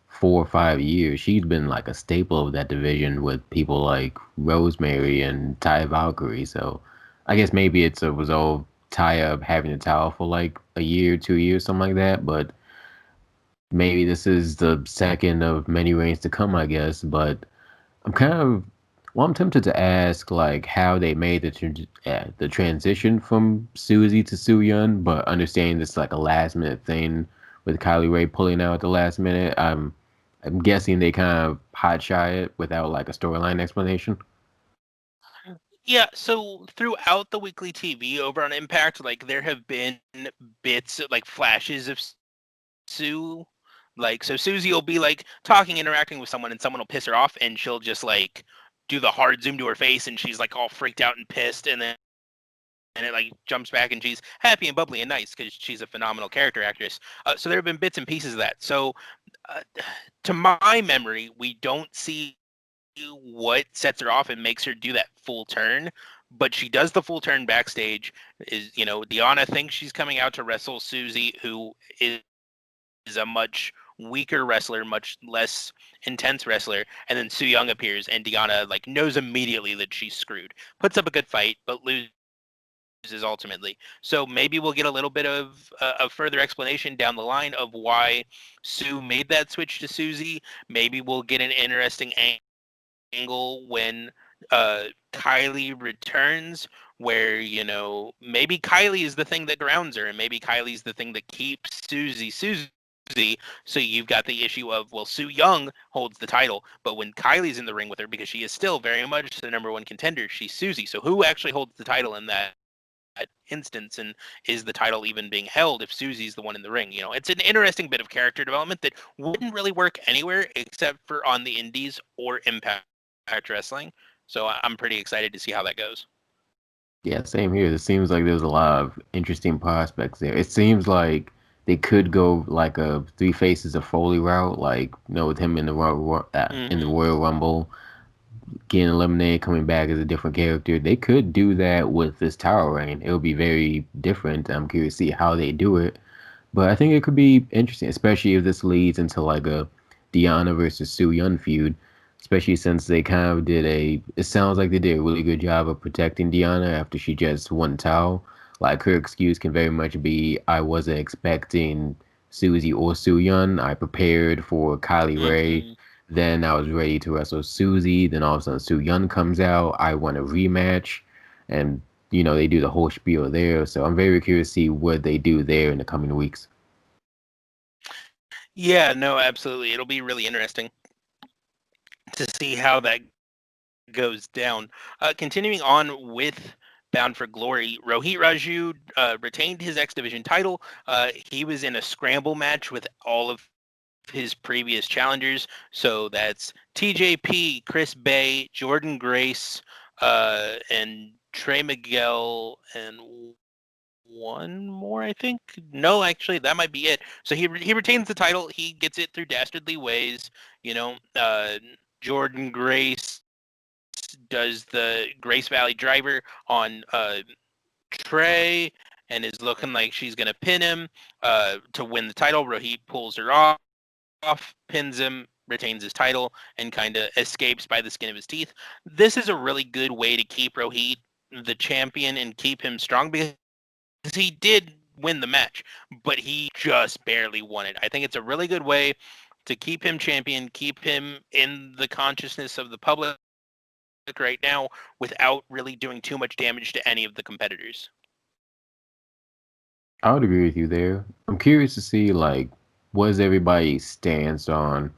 Speaker 4: 4 or 5 years, she's been like a staple of that division with people like Rosemary and Ty Valkyrie. So I guess maybe it's a result Taya having the title for like a year, 2 years, something like that. But maybe this is the second of many reigns to come, I guess. But I'm kind of well, I'm tempted to ask like how they made the transition from Susie to Su Yun, but understanding this like a last minute thing with Kylie Ray pulling out at the last minute. I'm guessing they kind of hot shy it without like a storyline explanation.
Speaker 3: Yeah, so throughout the weekly TV over on Impact, like there have been bits like flashes of Sue. Like so Susie will be like talking, interacting with someone and someone will piss her off and she'll just like do the hard zoom to her face and she's like all freaked out and pissed and it like jumps back and she's happy and bubbly and nice because she's a phenomenal character actress. So there have been bits and pieces of that. So uh, to my memory, we don't see what sets her off and makes her do that full turn, but she does the full turn backstage. Deanna thinks she's coming out to wrestle Susie, who is a much weaker wrestler, much less intense wrestler, and then Su Yung appears and Deanna like knows immediately that she's screwed. Puts up a good fight, but loses ultimately. So maybe we'll get a little bit of a further explanation down the line of why Sue made that switch to Susie. Maybe we'll get an interesting angle when Kylie returns, where maybe Kylie is the thing that grounds her, and maybe Kylie's the thing that keeps Susie. So you've got the issue of, well, Su Yung holds the title, but when Kylie's in the ring with her, because she is still very much the number one contender, she's Susie. So who actually holds the title in that instance, and is the title even being held if Susie's the one in the ring? It's an interesting bit of character development that wouldn't really work anywhere except for on the indies or Impact Wrestling. So I'm pretty excited to see how that goes.
Speaker 4: Yeah, same here. It seems like there's a lot of interesting prospects there. It seems like they could go like a Three Faces of Foley route, like with him in the in the
Speaker 3: Mm-hmm.
Speaker 4: Royal Rumble, getting eliminated, coming back as a different character. They could do that with this title reign. It would be very different. I'm curious to see how they do it. But I think it could be interesting, especially if this leads into like a Deanna versus Su Yun feud. Especially since they kind of it sounds like they did a really good job of protecting Deanna after she just won the title. Like her excuse can very much be, I wasn't expecting Susie or Su Yun. I prepared for Kylie Ray.
Speaker 3: Mm-hmm.
Speaker 4: Then I was ready to wrestle Susie. Then all of a sudden Su Yun comes out. I want a rematch. And they do the whole spiel there. So I'm very curious to see what they do there in the coming weeks.
Speaker 3: Yeah, no, absolutely. It'll be really interesting to see how that goes down. Continuing on with Bound for Glory, Rohit Raju retained his X Division title. He was in a scramble match with all of his previous challengers. So that's TJP, Chris Bay, Jordan Grace, and Trey Miguel, and one more, I think. No, actually, that might be it. So he retains the title. He gets it through dastardly ways. Jordan Grace does the Grace Valley Driver on Trey and is looking like she's gonna pin him to win the title. Rohit pulls her off, pins him, retains his title, and kind of escapes by the skin of his teeth. This is a really good way to keep Rohit the champion and keep him strong, because he did win the match, but he just barely won it. I think it's a really good way to keep him champion, keep him in the consciousness of the public right now without really doing too much damage to any of the competitors.
Speaker 4: I would agree with you there. I'm curious to see like what is everybody's stance on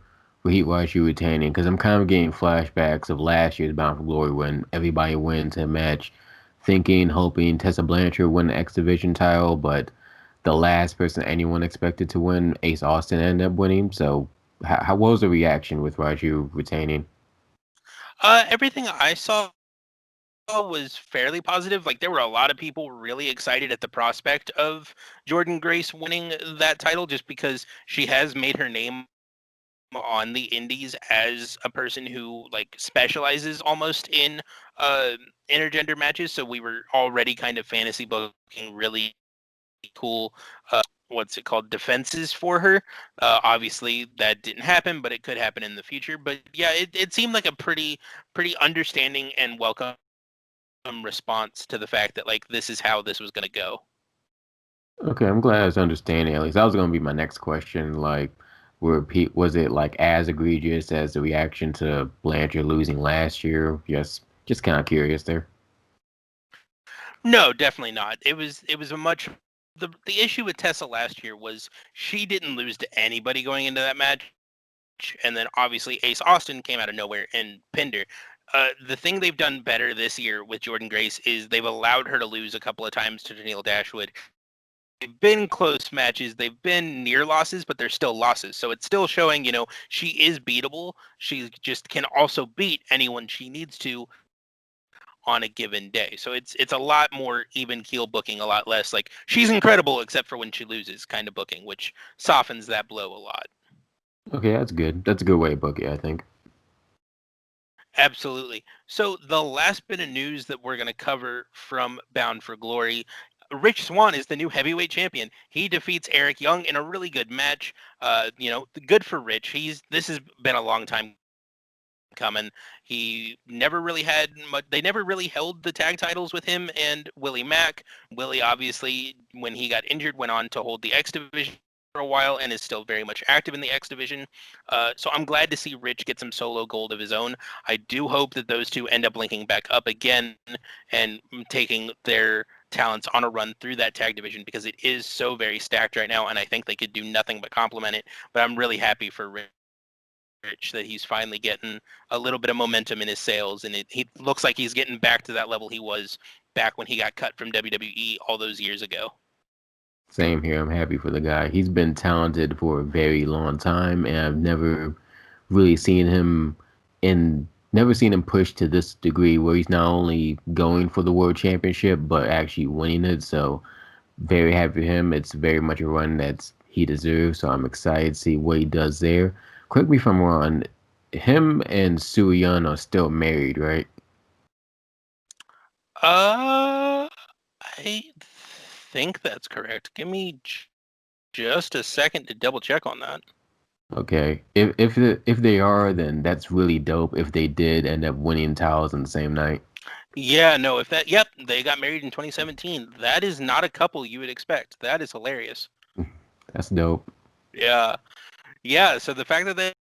Speaker 4: Heat Waju retaining, because I'm kind of getting flashbacks of last year's Bound for Glory when everybody went a match thinking, hoping Tessa Blanchard win the X Division title, but the last person anyone expected to win, Ace Austin, ended up winning. So how what was the reaction with Raju retaining?
Speaker 3: Everything I saw was fairly positive. Like, there were a lot of people really excited at the prospect of Jordan Grace winning that title, just because she has made her name on the indies as a person who like specializes almost in uh intergender matches. So we were already kind of fantasy booking really cool what's it called, defenses for her. Obviously that didn't happen, but it could happen in the future. But yeah, it seemed like a pretty understanding and welcome response to the fact that like this is how this was going to go.
Speaker 4: Okay, I'm glad it's understanding at least. That was gonna be my next question. Like, was it like as egregious as the reaction to Blanchard losing last year? Just kind of curious there.
Speaker 3: No, definitely not. It was a much the issue with Tessa last year was she didn't lose to anybody going into that match, and then obviously Ace Austin came out of nowhere and pinned her. The thing they've done better this year with Jordan Grace is they've allowed her to lose a couple of times to Danielle Dashwood. They've been close matches, they've been near losses, but they're still losses. So it's still showing, she is beatable. She just can also beat anyone she needs to on a given day. So it's a lot more even keel booking, a lot less like she's incredible except for when she loses kind of booking, which softens that blow a lot.
Speaker 4: Okay, that's good. That's a good way to book it, I think.
Speaker 3: Absolutely. So the last bit of news that we're going to cover from Bound for Glory, Rich Swann is the new heavyweight champion. He defeats Eric Young in a really good match. Good for Rich. This has been a long time coming. He never really had much. They never really held the tag titles with him and Willie Mack. Willie, obviously, when he got injured, went on to hold the X Division for a while and is still very much active in the X Division. So I'm glad to see Rich get some solo gold of his own. I do hope that those two end up linking back up again and taking their talents on a run through that tag division because it is so very stacked right now, and I think they could do nothing but complement it. But I'm really happy for Rich that he's finally getting a little bit of momentum in his sales, and he looks like he's getting back to that level he was back when he got cut from WWE all those years ago.
Speaker 4: Same here. I'm happy for the guy. He's been talented for a very long time, and I've never really seen him never seen him push to this degree where he's not only going for the world championship but actually winning it. So very happy for him. It's very much a run that he deserves. So I'm excited to see what he does there. Correct me if I'm wrong. Him and Suryan are still married, right?
Speaker 3: I think that's correct. Give me just a second to double check on that.
Speaker 4: Okay. If they are, then that's really dope. If they did end up winning titles on the same night.
Speaker 3: Yeah, no, yep, they got married in 2017. That is not a couple you would expect. That is hilarious.
Speaker 4: That's dope.
Speaker 3: Yeah. Yeah, so the fact that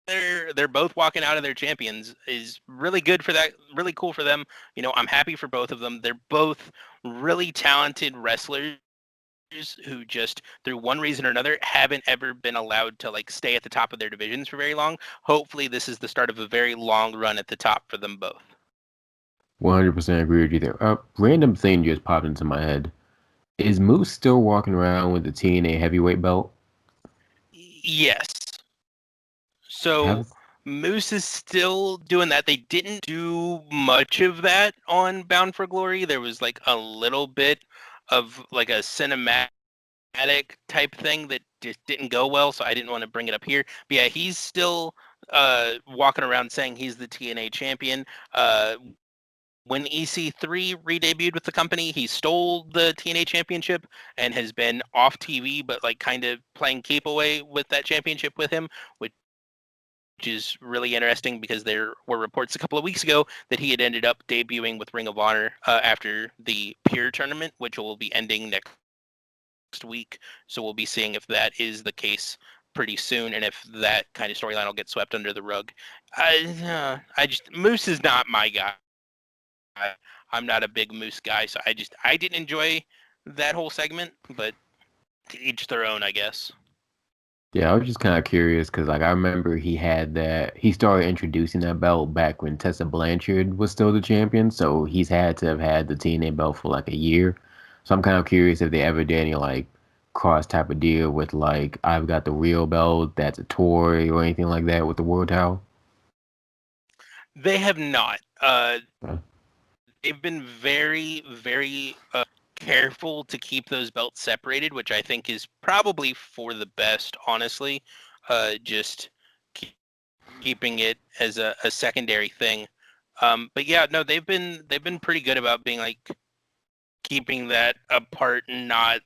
Speaker 3: they're both walking out of their champions is really good for that, really cool for them. I'm happy for both of them. They're both really talented wrestlers who just through one reason or another haven't ever been allowed to stay at the top of their divisions for very long. Hopefully this is the start of a very long run at the top for them both.
Speaker 4: 100% agree with you there. Random thing just popped into my head. Is Moose still walking around with the TNA heavyweight belt?
Speaker 3: Yes. So Moose is still doing that. They didn't do much of that on Bound for Glory. There was a little bit of a cinematic type thing that just didn't go well, so I didn't want to bring it up here. But yeah, he's still walking around saying he's the TNA champion. When EC3 re-debuted with the company, he stole the TNA championship and has been off TV, but kind of playing keep away with that championship with him, which is really interesting because there were reports a couple of weeks ago that he had ended up debuting with Ring of Honor after the Pure tournament, which will be ending next week. So we'll be seeing if that is the case pretty soon, and if that kind of storyline will get swept under the rug. Moose is not my guy. I'm not a big Moose guy, so I didn't enjoy that whole segment, but to each their own, I guess.
Speaker 4: Yeah, I was just kind of curious because, I remember he started introducing that belt back when Tessa Blanchard was still the champion. So he's had to have had the TNA belt for a year. So I'm kind of curious if they ever did any cross type of deal with I've got the real belt that's a toy or anything like that with the world title.
Speaker 3: They have not.
Speaker 4: Huh.
Speaker 3: They've been very, very careful to keep those belts separated, which I think is probably for the best, honestly. Just keeping it as a secondary thing. But yeah, no, they've been pretty good about being keeping that apart and not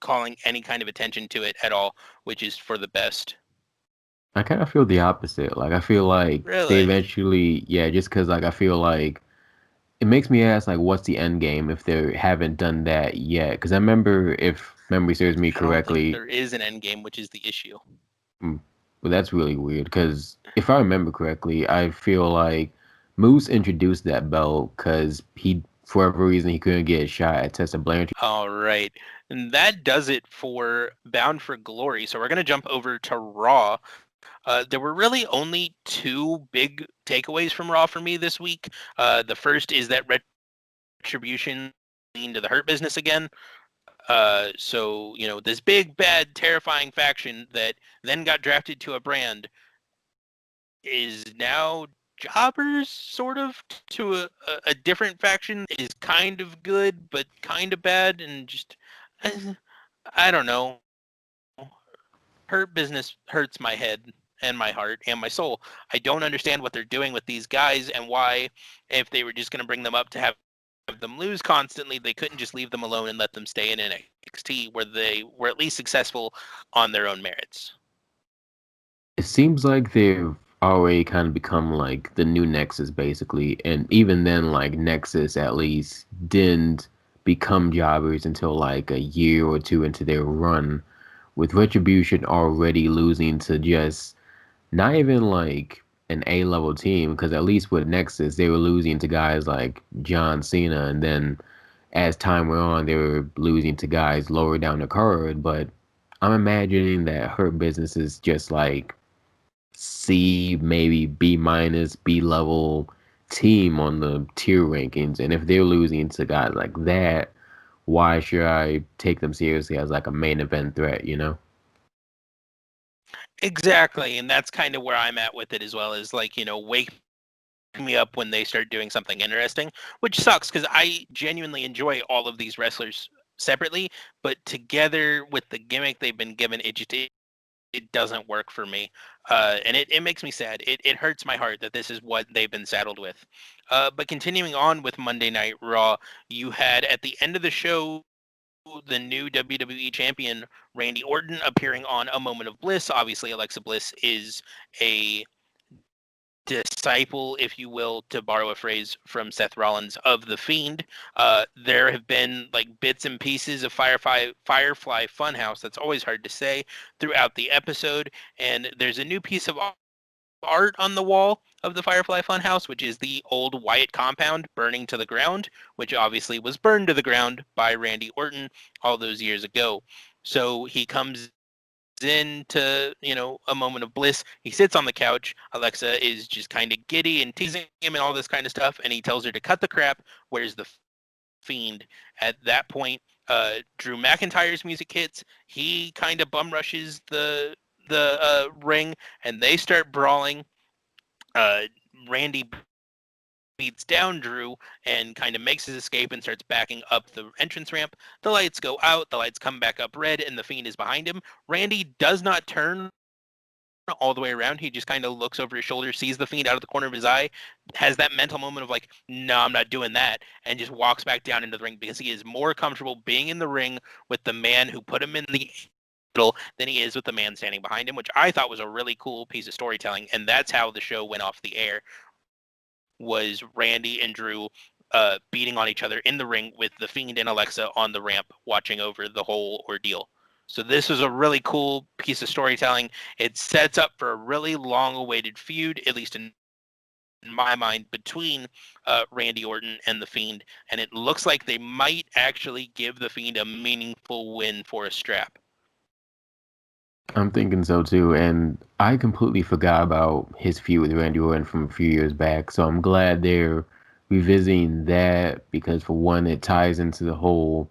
Speaker 3: calling any kind of attention to it at all, which is for the best.
Speaker 4: I kind of feel the opposite. I feel like they
Speaker 3: Really?
Speaker 4: eventually, yeah, just because I feel like it makes me ask what's the end game if they haven't done that yet? Because I remember, if memory serves me
Speaker 3: I don't think
Speaker 4: correctly,
Speaker 3: there is an end game, which is the issue.
Speaker 4: well, that's really weird. Because if I remember correctly, I feel like Moose introduced that belt because for whatever reason, he couldn't get a shot at Tessa Blanchard.
Speaker 3: All right. And that does it for Bound for Glory. So we're going to jump over to Raw. There were really only two big takeaways from Raw for me this week. The first is that Retribution into the Hurt Business again. So, this big, bad, terrifying faction that then got drafted to a brand is now jobbers, sort of, to a different faction. Is kind of good, but kind of bad, and just, I don't know. Hurt Business hurts my head and my heart and my soul. I don't understand what they're doing with these guys and why, if they were just going to bring them up to have them lose constantly, they couldn't just leave them alone and let them stay in NXT where they were at least successful on their own merits.
Speaker 4: It seems like they've already kind of become the new Nexus, basically. And even then, Nexus at least didn't become jobbers until a year or two into their run, with Retribution already losing to just not even an A-level team, because at least with Nexus, they were losing to guys like John Cena, and then as time went on, they were losing to guys lower down the card. But I'm imagining that Hurt Business is just like C, maybe B minus, B level team on the tier rankings. And if they're losing to guys like that, why should I take them seriously as like a main event threat, you know?
Speaker 3: Exactly, and that's kind of where I'm at with it as well. Is like, wake me up when they start doing something interesting, which sucks because I genuinely enjoy all of these wrestlers separately, but together with the gimmick they've been given, it doesn't work for me, and it makes me sad. It hurts my heart that this is what they've been saddled with. But continuing on with Monday Night Raw, you had at the end of the show the new WWE champion Randy Orton appearing on A Moment of Bliss. Obviously, Alexa Bliss is a disciple, if you will, to borrow a phrase from Seth Rollins, of the Fiend. There have been like bits and pieces of Firefly Funhouse. That's always hard to say throughout the episode, and there's a new piece of art on the wall of the Firefly Funhouse, which is the old Wyatt compound burning to the ground, which obviously was burned to the ground by Randy Orton all those years ago. So he comes into A Moment of Bliss. He sits on the couch. Alexa is just kind of giddy and teasing him and all this kind of stuff, and he tells her to cut the crap. Where's the Fiend? At that point, Drew McIntyre's music hits. He kind of bum rushes the ring, and they start brawling. uh, Randy beats down Drew and kind of makes his escape and starts backing up the entrance ramp. The lights go out, the lights come back up red, and the Fiend is behind him. Randy does not turn all the way around. He just kind of looks over his shoulder, sees the Fiend out of the corner of his eye, has that mental moment of like, no, I'm not doing that, and just walks back down into the ring because he is more comfortable being in the ring with the man who put him in the middle than he is with the man standing behind him, which I thought was a really cool piece of storytelling. And that's how the show went off the air, was Randy and Drew beating on each other in the ring with the Fiend and Alexa on the ramp watching over the whole ordeal. So this is a really cool piece of storytelling. It sets up for a really long-awaited feud, at least in my mind, between Randy Orton and the Fiend, and it looks like they might actually give the Fiend a meaningful win for a strap.
Speaker 4: I'm thinking so too, and I completely forgot about his feud with Randy Orton from a few years back. So I'm glad they're revisiting that because, for one, it ties into the whole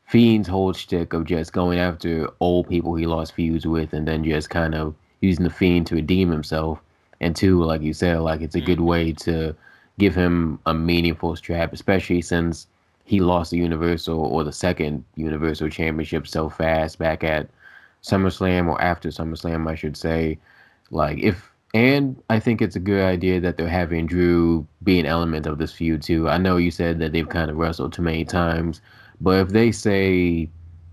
Speaker 4: Fiend's whole shtick of just going after old people he lost feuds with, and then just kind of using the Fiend to redeem himself. And two, like you said, like it's a good way to give him a meaningful strap, especially since he lost the Universal or the second Universal Championship so fast back at SummerSlam, or after SummerSlam, I should say. Like if and I think it's a good idea that they're having Drew be an element of this feud too. I know you said that they've kind of wrestled too many times, but if they say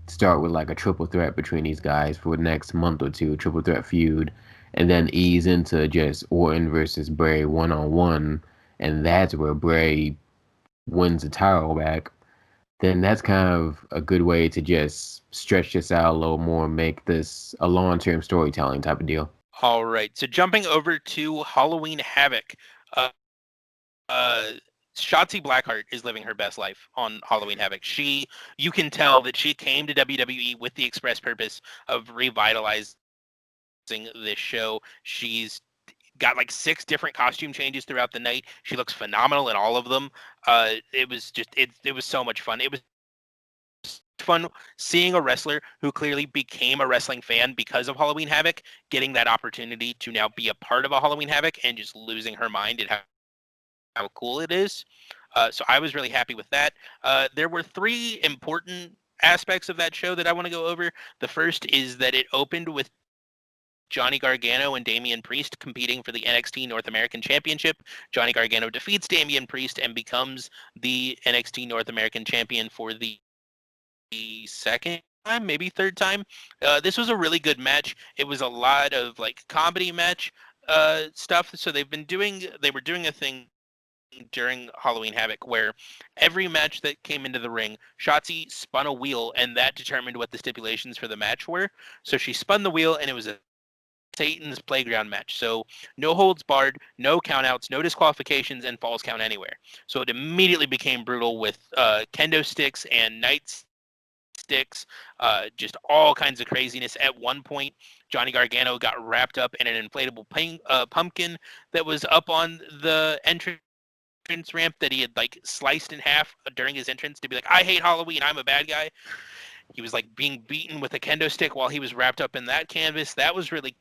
Speaker 4: start with like a triple threat between these guys for the next month or two, triple threat feud, and then ease into just Orton versus Bray one on one, and that's where Bray wins the title back, then that's kind of a good way to just stretch this out a little more, make this a long-term storytelling type of deal.
Speaker 3: All right, so jumping over to Halloween Havoc. Uh, uh, Shotzi Blackheart is living her best life on Halloween Havoc. You can tell that she came to WWE with the express purpose of revitalizing this show. She's got like 6 different costume changes throughout the night. She looks phenomenal in all of them. It was so much fun. It was fun seeing a wrestler who clearly became a wrestling fan because of Halloween Havoc, getting that opportunity to now be a part of a Halloween Havoc and just losing her mind at how cool it is. So I was really happy with that. There were 3 important aspects of that show that I want to go over. The first is that it opened with Johnny Gargano and Damian Priest competing for the NXT North American Championship. Johnny Gargano defeats Damian Priest and becomes the NXT North American Champion for the second time, maybe third time. This was a really good match. It was a lot of like comedy match stuff. So they were doing a thing during Halloween Havoc where every match that came into the ring, Shotzi spun a wheel and that determined what the stipulations for the match were. So she spun the wheel and it was a Satan's playground match. So no holds barred, no countouts, no disqualifications, and falls count anywhere. So it immediately became brutal with kendo sticks and night sticks, just all kinds of craziness. At one point, Johnny Gargano got wrapped up in an inflatable pumpkin that was up on the entrance ramp that he had like sliced in half during his entrance to be like, I hate Halloween, I'm a bad guy. He was like being beaten with a kendo stick while he was wrapped up in that canvas. That was really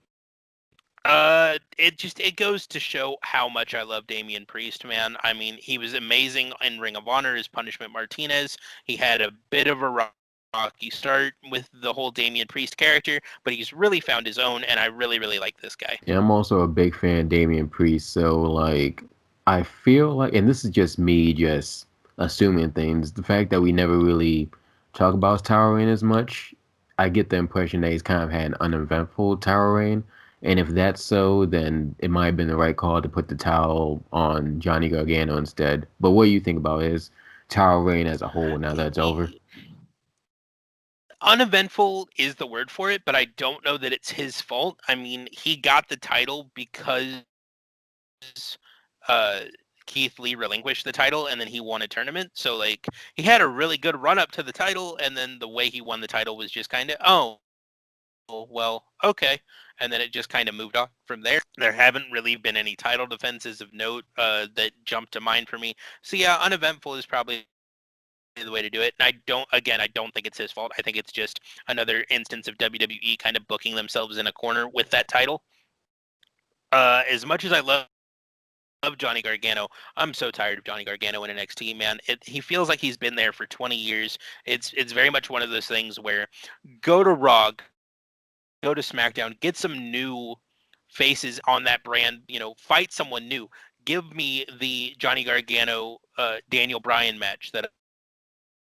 Speaker 3: it goes to show how much I love Damian Priest, man. I mean, he was amazing in Ring of Honor as Punishment Martinez. He had a bit of a rocky start with the whole Damian Priest character, but he's really found his own, and I really, really like this guy.
Speaker 4: Yeah, I'm also a big fan of Damian Priest, so like I feel like, and this is just me just assuming things, the fact that we never really talk about his Tower Reign as much, I get the impression that he's kind of had an uneventful Tower Reign. And if that's so, then it might have been the right call to put the towel on Johnny Gargano instead. But what do you think about his Tower Reign as a whole now that it's over?
Speaker 3: Uneventful is the word for it, but I don't know that it's his fault. I mean, he got the title because uh, Keith Lee relinquished the title and then he won a tournament. So like he had a really good run up to the title, and then the way he won the title was just kind of, oh, well, okay. And then it just kind of moved on from there. There haven't really been any title defenses of note that jumped to mind for me. So yeah, uneventful is probably the way to do it. And I don't think it's his fault. I think it's just another instance of WWE kind of booking themselves in a corner with that title. As much as I love Johnny Gargano, I'm so tired of Johnny Gargano in NXT, man. He feels like he's been there for 20 years. It's very much one of those things where go to Raw, go to SmackDown, get some new faces on that brand, fight someone new. Give me the Johnny Gargano Daniel Bryan match that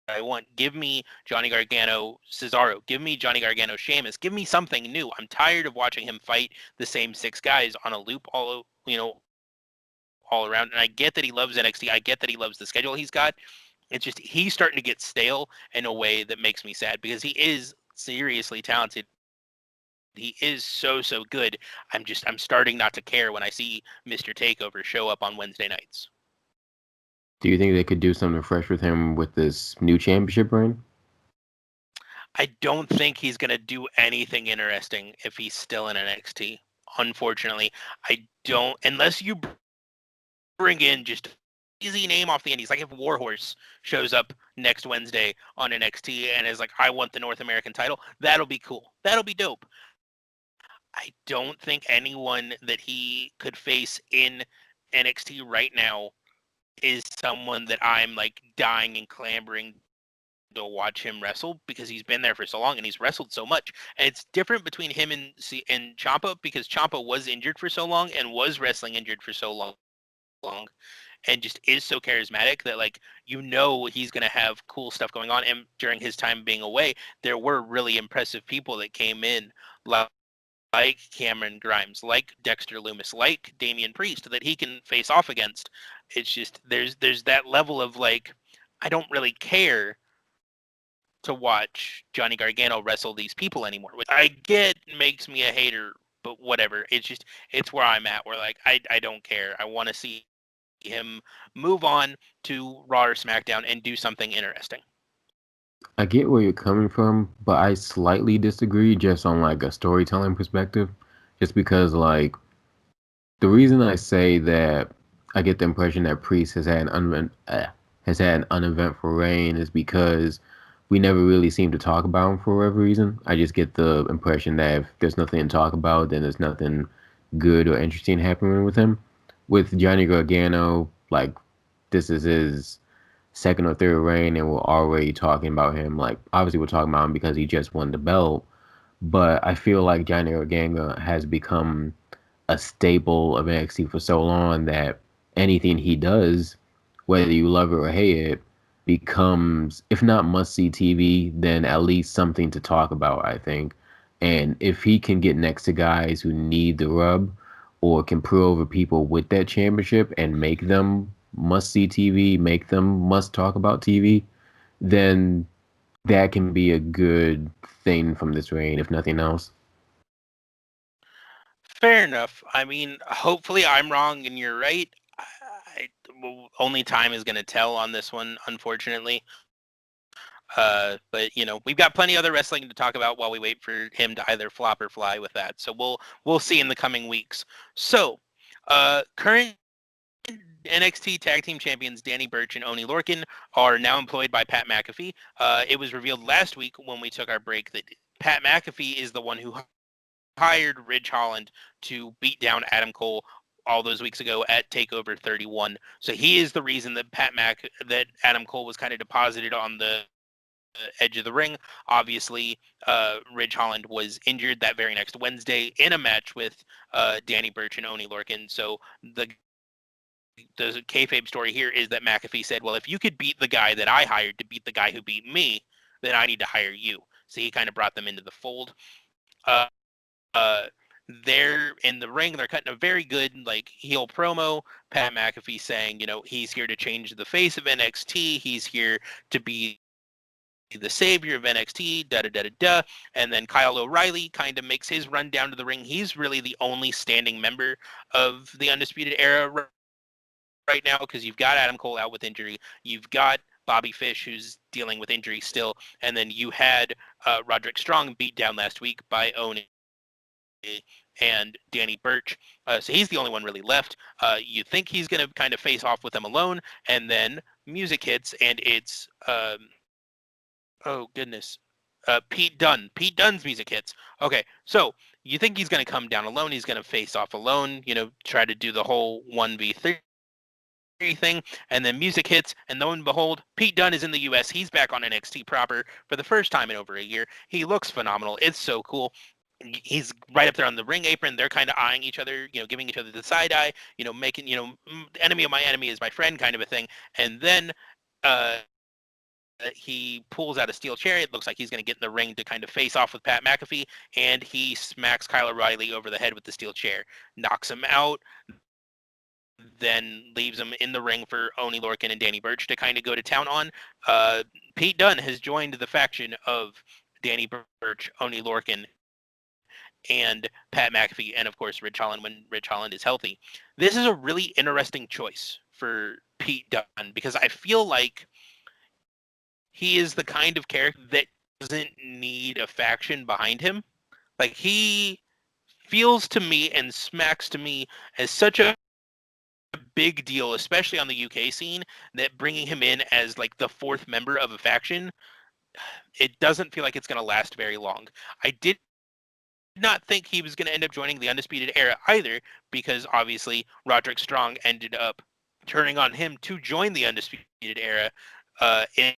Speaker 3: I want. Give me Johnny Gargano Cesaro. Give me Johnny Gargano Sheamus. Give me something new. I'm tired of watching him fight the same 6 guys on a loop all around. And I get that he loves NXT. I get that he loves the schedule he's got. It's just he's starting to get stale in a way that makes me sad because he is seriously talented. He is so good. I'm starting not to care when I see Mr. Takeover show up on Wednesday nights.
Speaker 4: Do you think they could do something fresh with him with this new championship reign?
Speaker 3: I don't think he's going to do anything interesting if he's still in NXT. Unfortunately, I don't, unless you bring in just easy name off the indies. Like if Warhorse shows up next Wednesday on NXT and is like, I want the North American title, that'll be cool. That'll be dope. I don't think anyone that he could face in NXT right now is someone that I'm like dying and clamoring to watch him wrestle because he's been there for so long and he's wrestled so much. And it's different between him and Ciampa because Ciampa was injured for so long and was wrestling injured for so long and just is so charismatic that like he's going to have cool stuff going on. And during his time being away, there were really impressive people that came in like Cameron Grimes, like Dexter Lumis, like Damian Priest that he can face off against. It's just there's that level of like I don't really care to watch Johnny Gargano wrestle these people anymore, which I get makes me a hater, but whatever. It's where I'm at where like I don't care. I want to see him move on to Raw or SmackDown and do something interesting.
Speaker 4: I get where you're coming from, but I slightly disagree just on like a storytelling perspective. Just because like the reason I say that I get the impression that Priest has had an uneventful reign is because we never really seem to talk about him for whatever reason. I just get the impression that if there's nothing to talk about, then there's nothing good or interesting happening with him. With Johnny Gargano, like this is his second or third reign, and we're already talking about him. Like obviously we're talking about him because he just won the belt, but I feel like Johnny Gargano has become a staple of NXT for so long that anything he does, whether you love it or hate it, becomes, if not must-see TV, then at least something to talk about, I think. And if he can get next to guys who need the rub or can put over people with that championship and make them must-see TV, make them must-talk about TV, then that can be a good thing from this reign, if nothing else.
Speaker 3: Fair enough. I mean, hopefully I'm wrong and you're right. Well, only time is going to tell on this one, unfortunately. But we've got plenty of other wrestling to talk about while we wait for him to either flop or fly with that. So we'll see in the coming weeks. So, current NXT Tag Team Champions Danny Burch and Oney Lorcan are now employed by Pat McAfee. It was revealed last week when we took our break that Pat McAfee is the one who hired Ridge Holland to beat down Adam Cole all those weeks ago at Takeover 31. So he is the reason that that Adam Cole was kind of deposited on the edge of the ring. Obviously, Ridge Holland was injured that very next Wednesday in a match with Danny Burch and Oney Lorcan. So the kayfabe story here is that McAfee said, well, if you could beat the guy that I hired to beat the guy who beat me, then I need to hire you. So he kind of brought them into the fold. Uh, they're in the ring. They're cutting a very good heel promo. Pat McAfee saying, he's here to change the face of NXT. He's here to be the savior of NXT, da da da da da. And then Kyle O'Reilly kind of makes his run down to the ring. He's really the only standing member of the Undisputed Era right now because you've got Adam Cole out with injury. You've got Bobby Fish, who's dealing with injury still. And then you had Roderick Strong beat down last week by Oney and Danny Burch. So he's the only one really left. You think he's going to kind of face off with them alone, and then music hits, and it's oh goodness, Pete Dunne. Pete Dunne's music hits. Okay, so you think he's going to come down alone? He's going to face off alone. Try to do the whole 1v3 thing, and then music hits, and lo and behold, Pete Dunne is in the US. He's back on NXT proper for the first time in over a year. He looks phenomenal. It's so cool. He's right up there on the ring apron. They're kind of eyeing each other, giving each other the side eye, making, enemy of my enemy is my friend kind of a thing. And then he pulls out a steel chair. It looks like he's going to get in the ring to kind of face off with Pat McAfee, and he smacks Kyle O'Reilly over the head with the steel chair, knocks him out, then leaves him in the ring for Oney Lorcan and Danny Burch to kind of go to town on. Pete Dunne has joined the faction of Danny Burch, Oney Lorcan, and Pat McAfee, and of course Ridge Holland when Ridge Holland is healthy. This is a really interesting choice for Pete Dunne because I feel like he is the kind of character that doesn't need a faction behind him. Like, he feels to me and smacks to me as such a big deal, especially on the UK scene, that bringing him in as like the fourth member of a faction, it doesn't feel like it's going to last very long. I did not think he was going to end up joining the Undisputed Era either, because obviously Roderick Strong ended up turning on him to join the Undisputed Era in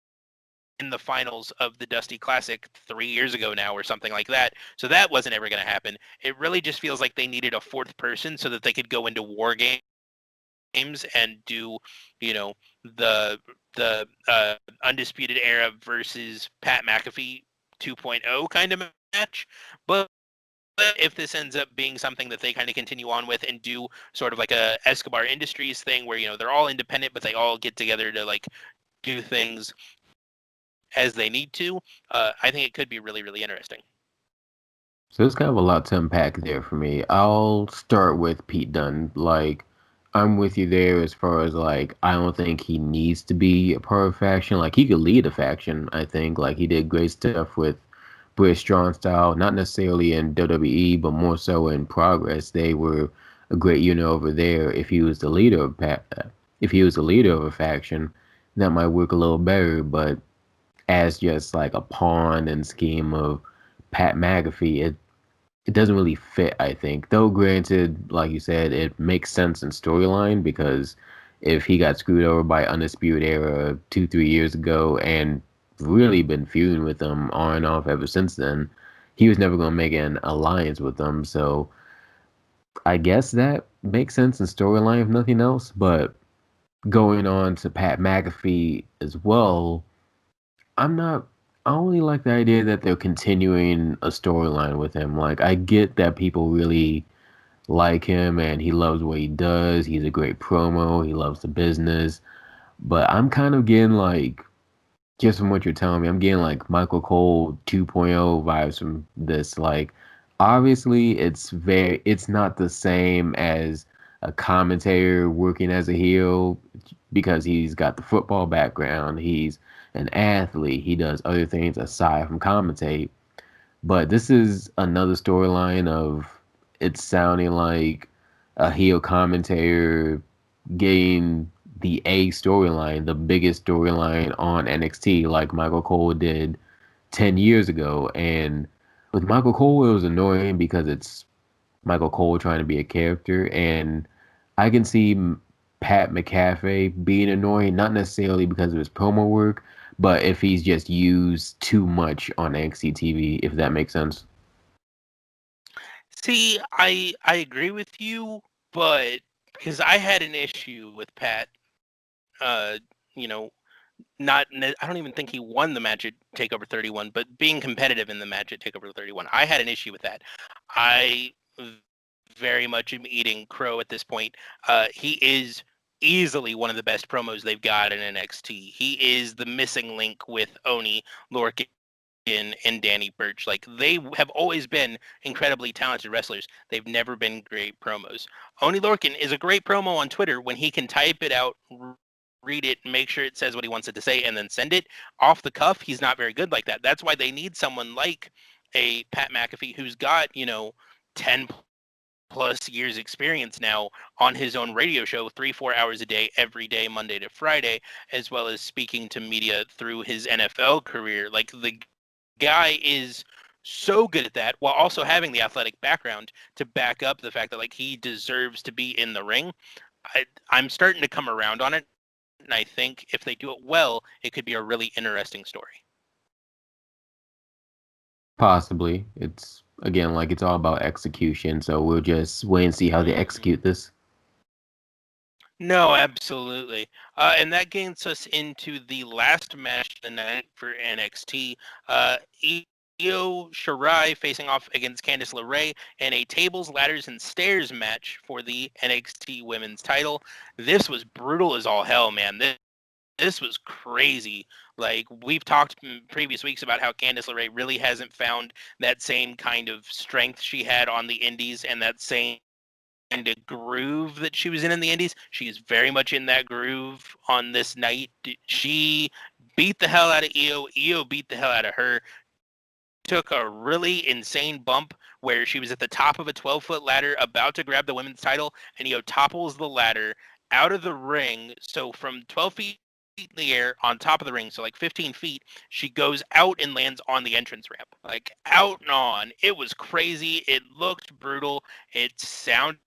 Speaker 3: the finals of the Dusty Classic 3 years ago now or something like that. So that wasn't ever going to happen. It really just feels like they needed a fourth person so that they could go into War Games and do, the Undisputed Era versus Pat McAfee 2.0 kind of match. But if this ends up being something that they kind of continue on with and do sort of like a Escobar Industries thing where, they're all independent, but they all get together to like do things as they need to, I think it could be really, really interesting.
Speaker 4: So there's kind of a lot to unpack there for me. I'll start with Pete Dunne. Like, I'm with you there as far as like, I don't think he needs to be a part of a faction. Like, he could lead a faction, I think. Like, he did great stuff with British Strong Style, not necessarily in WWE, but more so in Progress. They were a great unit over there. If he was the leader of a faction, that might work a little better. But as just like a pawn and scheme of Pat McAfee, it doesn't really fit, I think. Though granted, like you said, it makes sense in storyline because if he got screwed over by Undisputed Era 2-3 years ago and really been feuding with them on and off ever since then, he was never going to make an alliance with them. So I guess that makes sense in storyline if nothing else. But going on to Pat McAfee as well, I don't really like the idea that they're continuing a storyline with him. Like, I get that people really like him and he loves what he does. He's a great promo. He loves the business. But I'm kind of getting like, just from what you're telling me, I'm getting like Michael Cole 2.0 vibes from this. Like, obviously it's not the same as a commentator working as a heel because he's got the football background. He's an athlete. He does other things aside from commentate. But this is another storyline of it sounding like a heel commentator getting the A storyline, the biggest storyline on NXT, like Michael Cole did 10 years ago. And with Michael Cole, it was annoying because it's Michael Cole trying to be a character. And I can see Pat McAfee being annoying, not necessarily because of his promo work, but if he's just used too much on NXT TV, if that makes sense.
Speaker 3: See, I agree with you, but because I had an issue with Pat, uh, you know, I don't even think he won the match at Takeover 31, but being competitive in the match at Takeover 31, I had an issue with that. I very much am eating crow at this point. He is easily one of the best promos they've got in NXT. He is the missing link with Oni Lorcan and Danny Burch. Like, they have always been incredibly talented wrestlers. They've never been great promos. Oni Lorcan is a great promo on Twitter when he can type it out, read it, make sure it says what he wants it to say, and then send it. Off the cuff, he's not very good like that. That's why they need someone like a Pat McAfee who's got, 10 plus years experience now on his own radio show 3-4 hours a day every day, Monday to Friday, as well as speaking to media through his NFL career. Like, the guy is so good at that while also having the athletic background to back up the fact that, like, he deserves to be in the ring. I'm starting to come around on it, and I think if they do it well, it could be a really interesting story.
Speaker 4: Possibly. It's again like it's all about execution, so we'll just wait and see how they execute this.
Speaker 3: No, absolutely. And that gains us into the last match of the night for NXT. Io Shirai facing off against Candice LeRae in a tables, ladders, and stairs match for the NXT Women's title. This was brutal as all hell, man. This was crazy. Like, we've talked in previous weeks about how Candice LeRae really hasn't found that same kind of strength she had on the indies and that same kind of groove that she was in the indies. She is very much in that groove on this night. She beat the hell out of Io. Io beat the hell out of her. Took a really insane bump where she was at the top of a 12-foot ladder about to grab the women's title, and Io topples the ladder out of the ring. So from 12 feet in the air on top of the ring, so like 15 feet, she goes out and lands on the entrance ramp. Like, out and on. It was crazy. It looked brutal. It sounded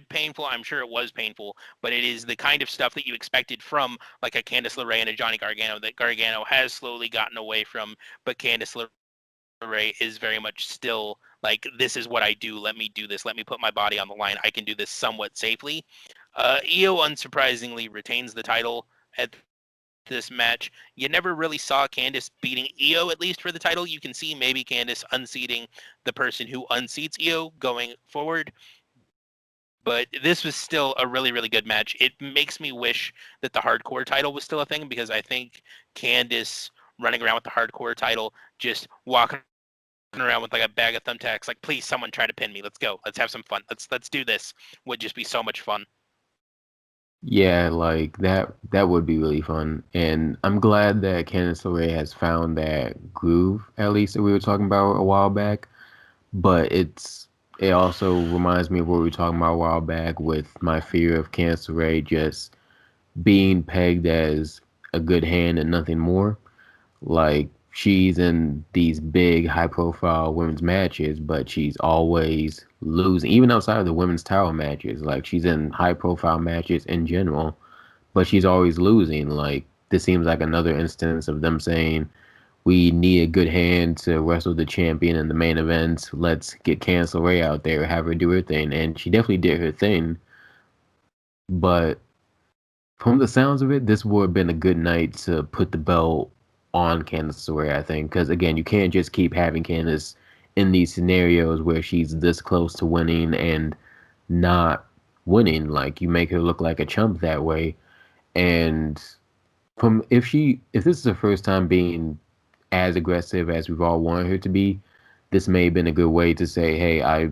Speaker 3: painful. I'm sure it was painful, but it is the kind of stuff that you expected from like a Candice LeRae and a Johnny Gargano that Gargano has slowly gotten away from, but Candice LeRae is very much still like, this is what I do. Let me do this. Let me put my body on the line. I can do this somewhat safely. Io unsurprisingly retains the title at this match. You never really saw Candice beating Io, at least for the title. You can see maybe Candice unseating the person who unseats Io going forward. But this was still a really, really good match. It makes me wish that the hardcore title was still a thing, because I think Candice running around with the hardcore title, just walking around with like a bag of thumbtacks, like, please, someone try to pin me. Let's go. Let's have some fun. Let's do this. Would just be so much fun.
Speaker 4: Yeah, like that would be really fun. And I'm glad that Candice LeRae has found that groove, at least that we were talking about a while back. But it also reminds me of what we were talking about a while back with my fear of Candice LeRae just being pegged as a good hand and nothing more. Like, she's in these big high profile women's matches, but she's always losing, even outside of the women's title matches. Like, she's in high profile matches in general, but she's always losing. Like, this seems like another instance of them saying, we need a good hand to wrestle the champion in the main events. Let's get Candice LeRae out there, have her do her thing. And she definitely did her thing. But from the sounds of it, this would have been a good night to put the belt on Candice LeRae, I think. Because, again, you can't just keep having Candice in these scenarios where she's this close to winning and not winning. Like, you make her look like a chump that way. And if this is her first time being as aggressive as we've all wanted her to be, this may have been a good way to say, hey,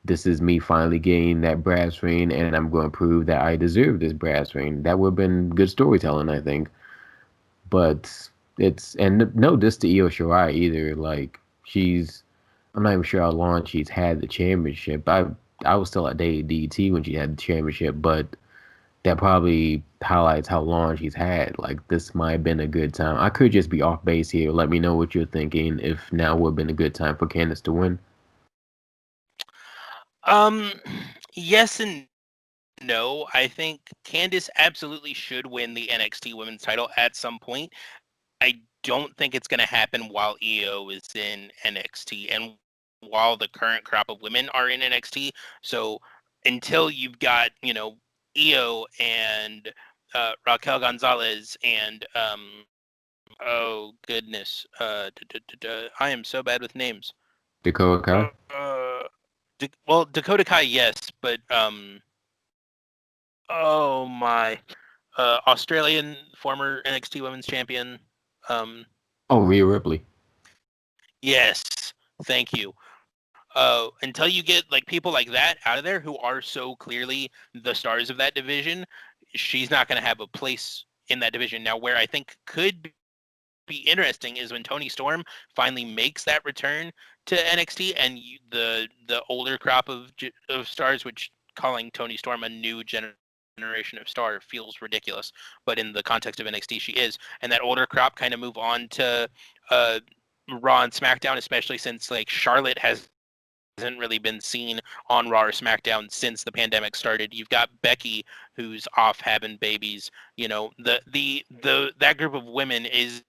Speaker 4: this is me finally getting that brass ring, and I'm going to prove that I deserve this brass ring. That would have been good storytelling, I think. But and no diss to Io Shirai either. Like I'm not even sure how long she's had the championship. I was still at DDT when she had the championship, but that probably highlights how long she's had. Like this might have been a good time. I could just be off base here. Let me know what you're thinking. If now would have been a good time for Candice to win.
Speaker 3: Um, yes and no. I think Candice absolutely should win the NXT Women's title at some point. I don't think it's going to happen while EO is in NXT and while the current crop of women are in NXT. So until you've got, EO and Raquel Gonzalez and oh goodness, I am so bad with names.
Speaker 4: Dakota Kai?
Speaker 3: Well, Dakota Kai, yes, but oh my, Australian former NXT Women's Champion.
Speaker 4: Oh, Rhea Ripley.
Speaker 3: Yes, thank you. Until you get like people like that out of there who are so clearly the stars of that division, she's not going to have a place in that division. Now, where I think could be interesting is when Toni Storm finally makes that return to NXT, and the older crop of stars, which calling Toni Storm a new generation of star feels ridiculous, but in the context of NXT, she is, and that older crop kind of move on to Raw and SmackDown, especially since like Charlotte hasn't really been seen on Raw or SmackDown since the pandemic started. You've got Becky, who's off having babies. That group of women is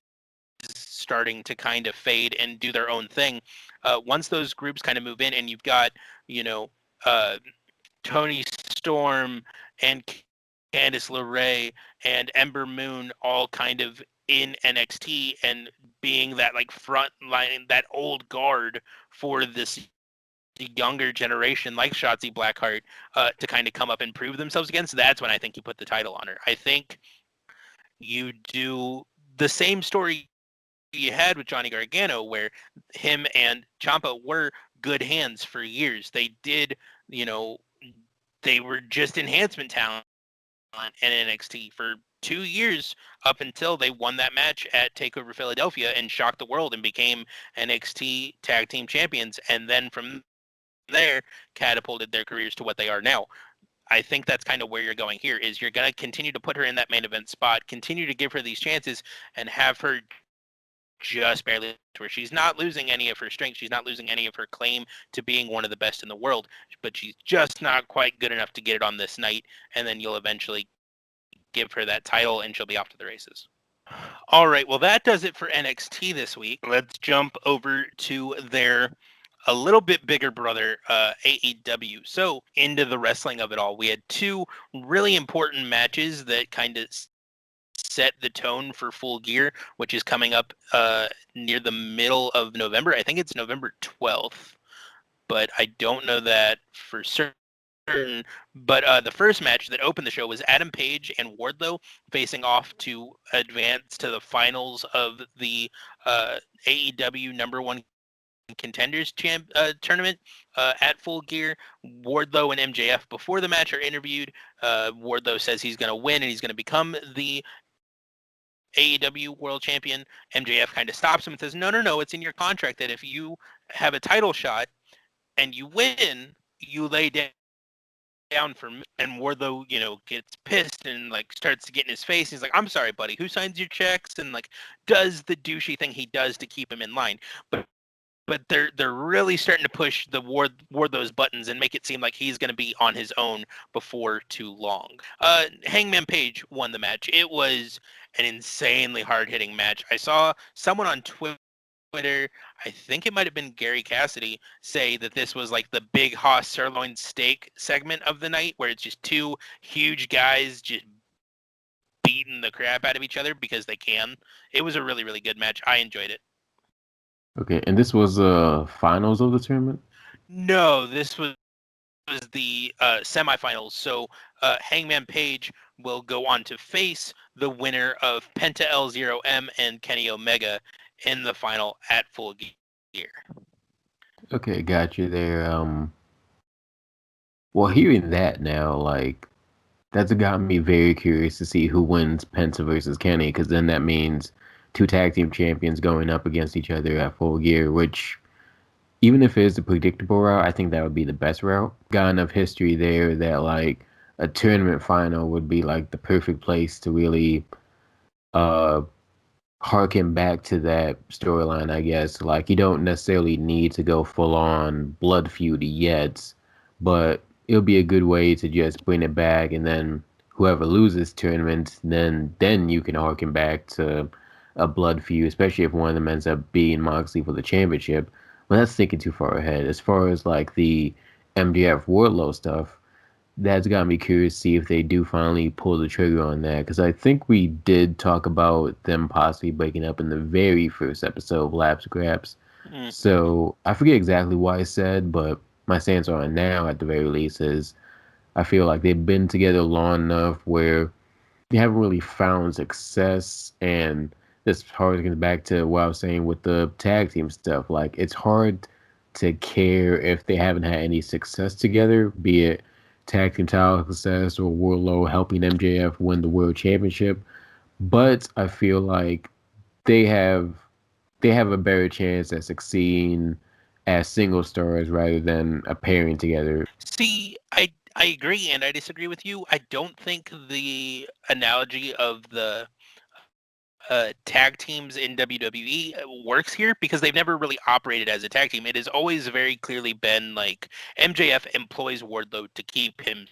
Speaker 3: starting to kind of fade and do their own thing. Once those groups kind of move in, and you've got uh, Toni Storm and Candice LeRae and Ember Moon all kind of in NXT and being that like front line, that old guard for this younger generation like Shotzi Blackheart to kind of come up and prove themselves against. That's when I think you put the title on her. I think you do the same story you had with Johnny Gargano, where him and Ciampa were good hands for years. They did, they were just enhancement talent in NXT for 2 years up until they won that match at TakeOver Philadelphia and shocked the world and became NXT Tag Team Champions. And then from there, catapulted their careers to what they are now. I think that's kind of where you're going here is you're going to continue to put her in that main event spot, continue to give her these chances and have her just barely to where she's not losing any of her strength. She's not losing any of her claim to being one of the best in the world, but she's just not quite good enough to get it on this night. And then you'll eventually give her that title and she'll be off to the races. All right. Well, that does it for NXT this week. Let's jump over to their a little bit bigger brother, AEW. So into the wrestling of it all, we had two really important matches that kind of set the tone for Full Gear, which is coming up near the middle of November. I think it's November 12th, but I don't know that for certain. But the first match that opened the show was Adam Page and Wardlow facing off to advance to the finals of the AEW number one contenders tournament at Full Gear. Wardlow and MJF before the match are interviewed. Wardlow says he's going to win and he's going to become the AEW World Champion. MJF kind of stops him and says, no, it's in your contract that if you have a title shot and you win, you lay down for me. And Wardlow, gets pissed and like starts to get in his face. He's like, I'm sorry, buddy, who signs your checks? And like does the douchey thing he does to keep him in line. But they're really starting to push the Wardlow's buttons and make it seem like he's going to be on his own before too long. Hangman Page won the match. It was an insanely hard-hitting match. I saw someone on Twitter, I think it might have been Gary Cassidy, say that this was like the Big Hoss sirloin steak segment of the night, where it's just two huge guys just beating the crap out of each other because they can. It was a really, really good match. I enjoyed it.
Speaker 4: Okay, and this was finals of the tournament?
Speaker 3: No, this was the semifinals. So Hangman Page will go on to face the winner of Penta L0M and Kenny Omega in the final at Full Gear.
Speaker 4: Okay, got you there. Well, hearing that now, like that's got me very curious to see who wins Penta versus Kenny, because then that means two tag team champions going up against each other at Full Gear, which even if it is a predictable route, I think that would be the best route. Got enough history there that like a tournament final would be like the perfect place to really uh harken back to that storyline, I guess. Like you don't necessarily need to go full on blood feud yet, but it'll be a good way to just bring it back, and then whoever loses tournament, then you can harken back to a blood feud, especially if one of them ends up being Moxley for the championship. But that's thinking too far ahead. As far as like the MJF Wardlow stuff, that's got me curious to see if they do finally pull the trigger on that, because I think we did talk about them possibly breaking up in the very first episode of Labs Graps.
Speaker 3: Mm.
Speaker 4: So I forget exactly what I said, but my stance on it now, at the very least, is I feel like they've been together long enough where they haven't really found success, and this harkens back to what I was saying with the tag team stuff. Like it's hard to care if they haven't had any success together, be it tag team title success or Warlow helping MJF win the world championship. But I feel like they have they have a better chance at succeeding as single stars rather than a pairing together.
Speaker 3: See, I agree and I disagree with you. I don't think the analogy of the tag teams in WWE works here because they've never really operated as a tag team. It has always very clearly been like MJF employs Wardlow to keep him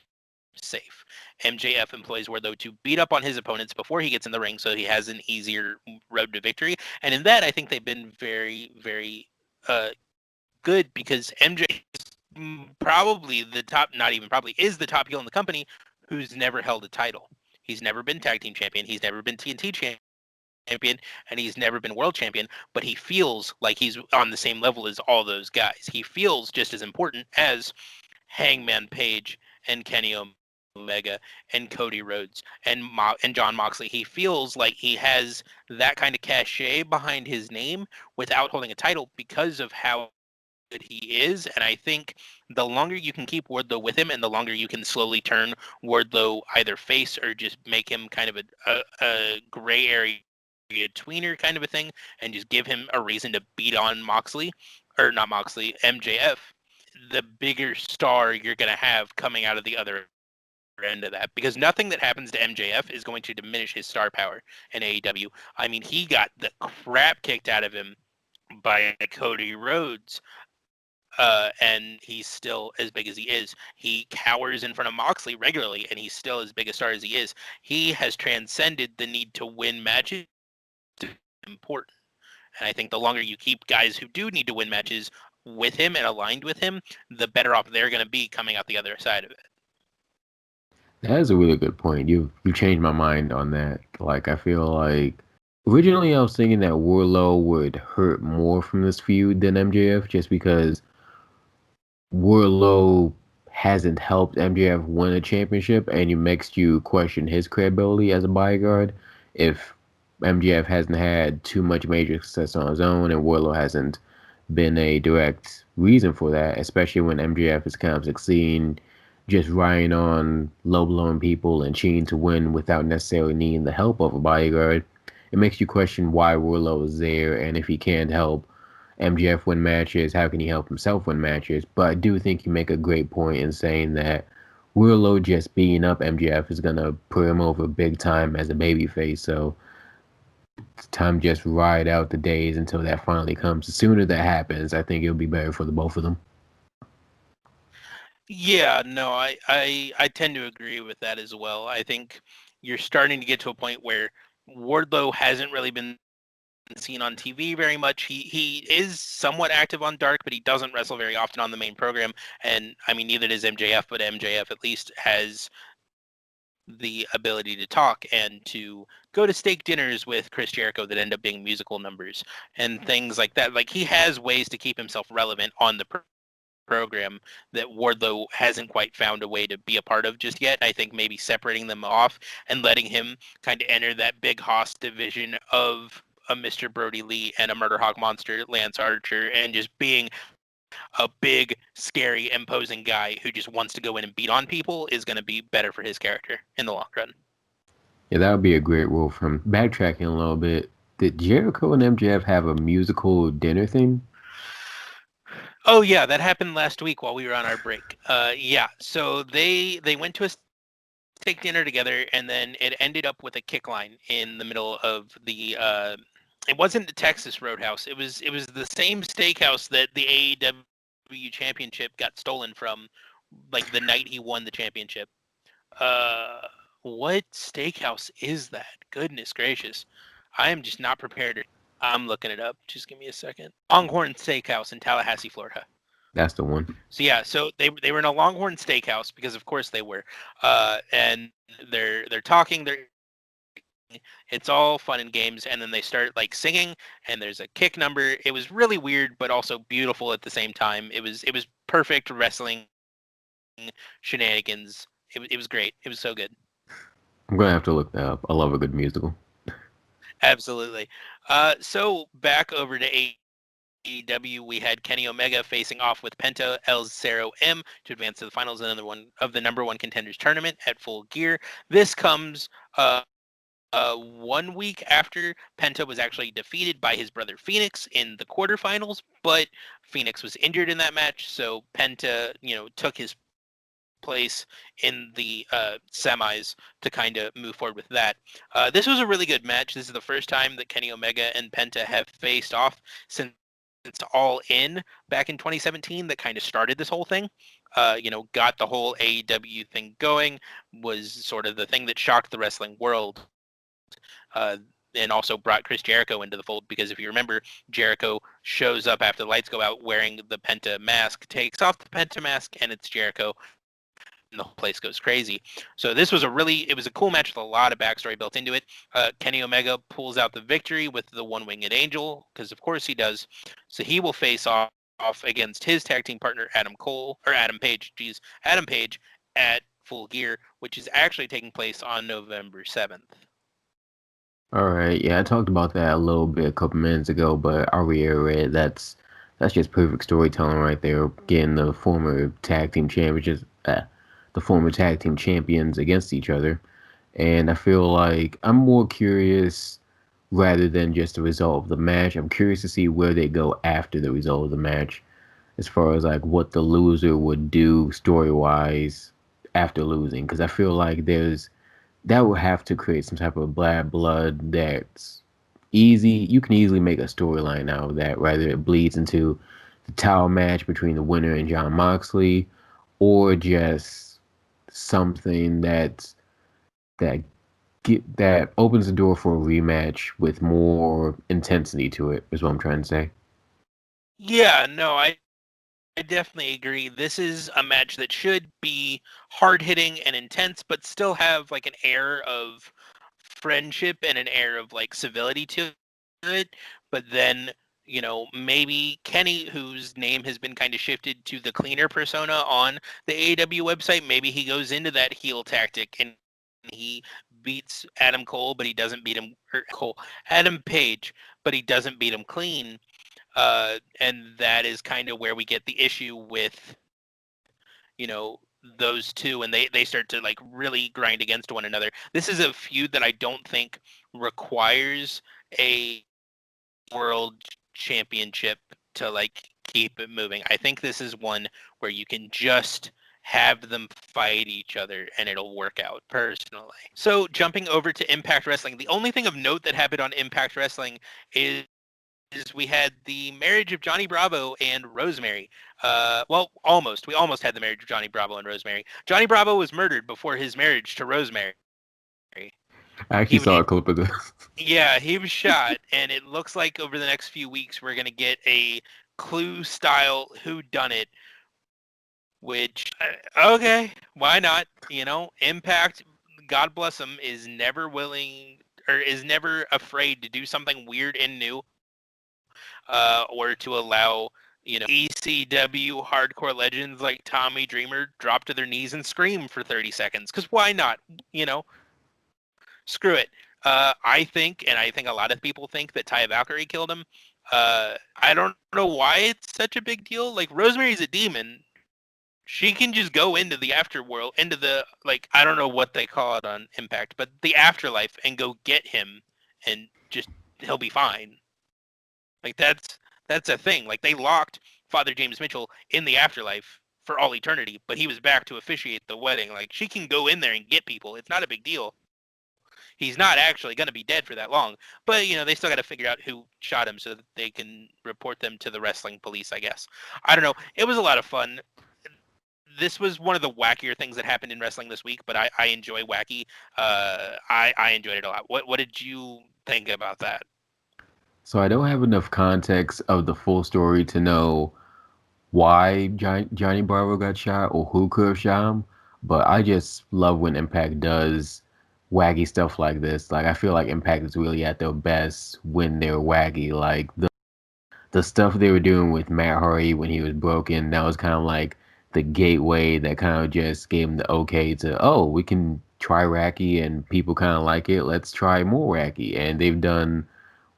Speaker 3: safe. MJF employs Wardlow to beat up on his opponents before he gets in the ring so he has an easier road to victory. And in that, I think they've been very, very uh, good because MJ is probably the top, not even probably, is the top heel in the company who's never held a title. He's never been tag team champion. He's never been TNT champion, and he's never been world champion, but he feels like he's on the same level as all those guys. He feels just as important as Hangman Page and Kenny Omega and Cody Rhodes and John Moxley. He feels like he has that kind of cachet behind his name without holding a title because of how good he is. And I think the longer you can keep Wardlow with him and the longer you can slowly turn Wardlow either face or just make him kind of a gray area tweener kind of a thing and just give him a reason to beat on Moxley, or not Moxley, MJF, the bigger star you're going to have coming out of the other end of that, because nothing that happens to MJF is going to diminish his star power in AEW. I mean, he got the crap kicked out of him by Cody Rhodes, and he's still as big as he is. He cowers in front of Moxley regularly, and he's still as big a star as he is. He has transcended the need to win matches to be important. And I think the longer you keep guys who do need to win matches with him and aligned with him, the better off they're going to be coming out the other side of it.
Speaker 4: That is a really good point. You changed my mind on that. Like I feel like originally I was thinking that Warlow would hurt more from this feud than MJF, just because Warlow hasn't helped MJF win a championship, and it makes you question his credibility as a bodyguard if MJF hasn't had too much major success on his own, and Warlow hasn't been a direct reason for that, especially when MJF is kind of succeeding just riding on low blowing people and cheating to win without necessarily needing the help of a bodyguard. It makes you question why Warlow is there, and if he can't help MJF win matches, how can he help himself win matches? But I do think you make a great point in saying that Warlow just beating up MJF is gonna put him over big time as a babyface. So it's time to just ride out the days until that finally comes. The sooner that happens, I think it'll be better for the both of them.
Speaker 3: Yeah, no, I tend to agree with that as well. I think you're starting to get to a point where Wardlow hasn't really been seen on TV very much. He is somewhat active on Dark, but he doesn't wrestle very often on the main program. And I mean, neither does MJF, but MJF at least has the ability to talk and to go to steak dinners with Chris Jericho that end up being musical numbers and things like that. Like he has ways to keep himself relevant on the program that Wardlow hasn't quite found a way to be a part of just yet. I think maybe separating them off and letting him kind of enter that big Hoss division of a Mr. Brody Lee and a Murder Hawk Monster Lance Archer and just being a big, scary, imposing guy who just wants to go in and beat on people is going to be better for his character in the long run.
Speaker 4: Yeah, that would be a great role for him. Backtracking a little bit, did Jericho and MJF have a musical dinner thing?
Speaker 3: Oh yeah, that happened last week while we were on our break. Yeah, so they went to a steak dinner together, and then it ended up with a kick line in the middle of the. It wasn't the Texas Roadhouse. It was the same steakhouse that the AEW championship got stolen from, like the night he won the championship. Uh, what steakhouse is that? Goodness gracious, I am just not prepared. I'm looking it up. Just give me a second. Longhorn Steakhouse in Tallahassee, Florida.
Speaker 4: That's the one.
Speaker 3: So yeah, so they were in a Longhorn Steakhouse because of course they were, and they're talking. It's all fun and games, and then they start like singing, and there's a kick number. It was really weird, but also beautiful at the same time. It was perfect wrestling shenanigans. It was great. It was so good.
Speaker 4: I'm gonna have to look that up. I love a good musical.
Speaker 3: Absolutely. So back over to AEW, we had Kenny Omega facing off with Penta El Zero M to advance to the finals of the number one contenders tournament at Full Gear. This comes 1 week after Penta was actually defeated by his brother Phoenix in the quarterfinals, but Phoenix was injured in that match, so Penta, took his place in the semis to kind of move forward with that. This was a really good match. This is the first time that Kenny Omega and Penta have faced off since All In back in 2017 that kind of started this whole thing. Got the whole AEW thing going, was sort of the thing that shocked the wrestling world. And also brought Chris Jericho into the fold because if you remember, Jericho shows up after the lights go out wearing the Penta mask, takes off the Penta mask, and it's Jericho. And the whole place goes crazy. So this was it was a cool match with a lot of backstory built into it. Kenny Omega pulls out the victory with the one-winged angel, because of course he does. So he will face off against his tag team partner, Adam Page at Full Gear, which is actually taking place on November 7th.
Speaker 4: All right, yeah, I talked about that a little bit a couple minutes ago, but I'll reiterate that's just perfect storytelling right there. Getting the former tag team champions against each other, and I feel like I'm more curious rather than just the result of the match. I'm curious to see where they go after the result of the match, as far as like what the loser would do story wise after losing, because I feel like that would have to create some type of bad blood that's easy. You can easily make a storyline out of that, whether it bleeds into the title match between the winner and Jon Moxley, or just something that opens the door for a rematch with more intensity to it, is what I'm trying to say.
Speaker 3: Yeah, no, I definitely agree. This is a match that should be hard hitting and intense, but still have like an air of friendship and an air of like civility to it. But then, maybe Kenny, whose name has been kind of shifted to the cleaner persona on the AEW website, maybe he goes into that heel tactic and he beats Adam Cole, but he doesn't beat him, Adam Page, but he doesn't beat him clean. And that is kind of where we get the issue with, those two, and they start to like really grind against one another. This is a feud that I don't think requires a world championship to like keep it moving. I think this is one where you can just have them fight each other and it'll work out personally. So jumping over to Impact Wrestling, the only thing of note that happened on Impact Wrestling is we had the marriage of Johnny Bravo and Rosemary. Well, almost. We almost had the marriage of Johnny Bravo and Rosemary. Johnny Bravo was murdered before his marriage to Rosemary.
Speaker 4: I actually saw a clip of this.
Speaker 3: Yeah, he was shot, and it looks like over the next few weeks we're gonna get a Clue-style whodunit. Which, okay, why not? Impact, God bless him, is never willing or is never afraid to do something weird and new. Or to allow, ECW hardcore legends like Tommy Dreamer drop to their knees and scream for 30 seconds. Because why not? Screw it. I think, and I think a lot of people think that Taya Valkyrie killed him. I don't know why it's such a big deal. Like, Rosemary's a demon. She can just go into the afterworld, into the, like, I don't know what they call it on Impact, but the afterlife, and go get him, and just he'll be fine. Like, that's a thing. Like, they locked Father James Mitchell in the afterlife for all eternity, but he was back to officiate the wedding. Like, she can go in there and get people. It's not a big deal. He's not actually going to be dead for that long. But, they still got to figure out who shot him so that they can report them to the wrestling police, I guess. I don't know. It was a lot of fun. This was one of the wackier things that happened in wrestling this week, but I enjoy wacky. I enjoyed it a lot. What did you think about that?
Speaker 4: So I don't have enough context of the full story to know why Johnny Bravo got shot or who could have shot him, but I just love when Impact does wacky stuff like this. Like I feel like Impact is really at their best when they're wacky. Like the stuff they were doing with Matt Hardy when he was broken, that was kind of like the gateway that kind of just gave him the okay to, oh, we can try wacky and people kind of like it. Let's try more wacky. And they've done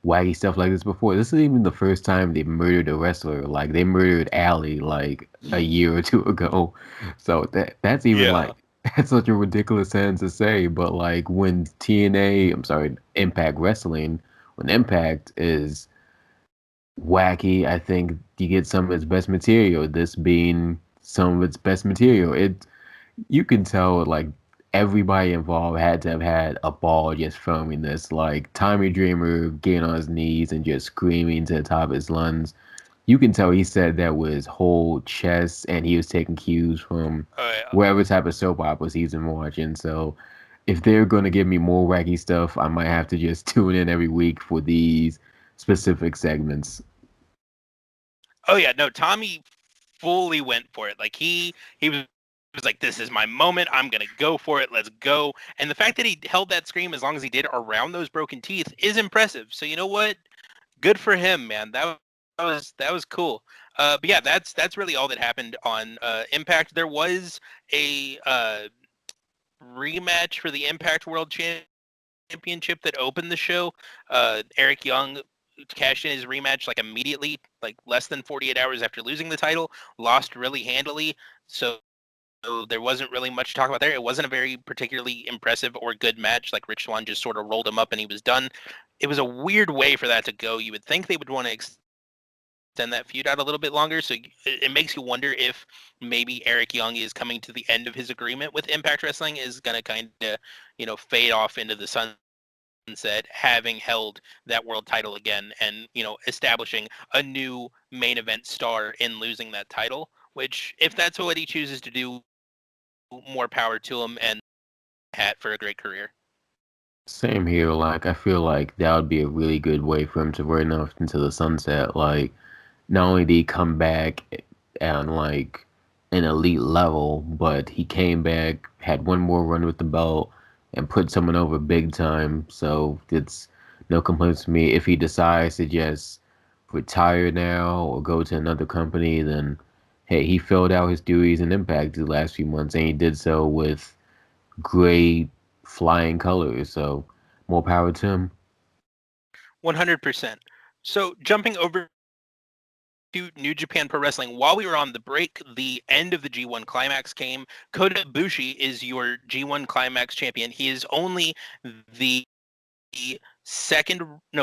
Speaker 4: wacky stuff like this before. This is even the first time they murdered a wrestler. Like they murdered Allie like a year or two ago. So that's even
Speaker 3: Yeah.
Speaker 4: like that's such a ridiculous sentence to say. But like when I'm sorry, Impact Wrestling, when Impact is wacky, I think you get some of its best material. This being some of its best material. You can tell like everybody involved had to have had a ball just filming this. Like Tommy Dreamer getting on his knees and just screaming to the top of his lungs. You can tell he said that with his whole chest, and he was taking cues from
Speaker 3: Oh yeah.
Speaker 4: whatever type of soap operas he's been watching. So if they're going to give me more wacky stuff, I might have to just tune in every week for these specific segments.
Speaker 3: Oh yeah. No, Tommy fully went for it. Like he was like, "This is my moment. I'm gonna go for it. Let's go." And the fact that he held that scream as long as he did around those broken teeth is impressive. So you know what? Good for him, man. That was cool. But yeah, that's really all that happened on Impact. There was a rematch for the Impact World Championship that opened the show. Eric Young cashed in his rematch like immediately, like less than 48 hours after losing the title. Lost really handily. So there wasn't really much to talk about there. It wasn't a very particularly impressive or good match. Like Rich Swann just sort of rolled him up and he was done. It was a weird way for that to go. You would think they would want to extend that feud out a little bit longer. So it makes you wonder if maybe Eric Young is coming to the end of his agreement with Impact Wrestling, is going to kind of, fade off into the sunset, having held that world title again and, establishing a new main event star in losing that title, which if that's what he chooses to do, more power to him, and hat for a great career.
Speaker 4: Same here. Like, I feel like that would be a really good way for him to run off into the sunset. Like, not only did he come back on like an elite level, but he came back, had one more run with the belt, and put someone over big time. So it's no complaints to me. If he decides to just retire now or go to another company, then hey, he filled out his duties and Impact the last few months, and he did so with great flying colors. So more power to him.
Speaker 3: 100%. So jumping over to New Japan Pro Wrestling, while we were on the break, the end of the G1 Climax came. Kota Ibushi is your G1 Climax champion. He is only the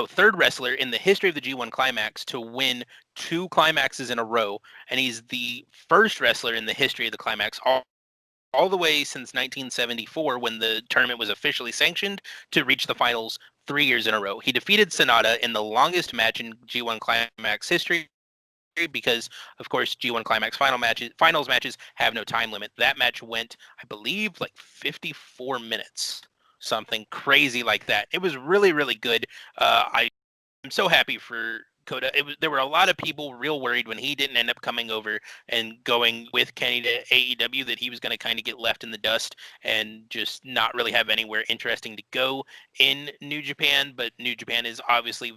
Speaker 3: third wrestler in the history of the G1 Climax to win two climaxes in a row, and he's the first wrestler in the history of the Climax all the way since 1974, when the tournament was officially sanctioned, to reach the finals 3 years in a row. He defeated Sonata in the longest match in G1 Climax history, because of course G1 Climax finals matches have no time limit. That match went, I believe, like 54 minutes, something crazy like that. It was really, really good. I'm so happy for Kota. There were a lot of people real worried when he didn't end up coming over and going with Kenny to AEW, that he was going to kind of get left in the dust and just not really have anywhere interesting to go in New Japan. But New Japan is obviously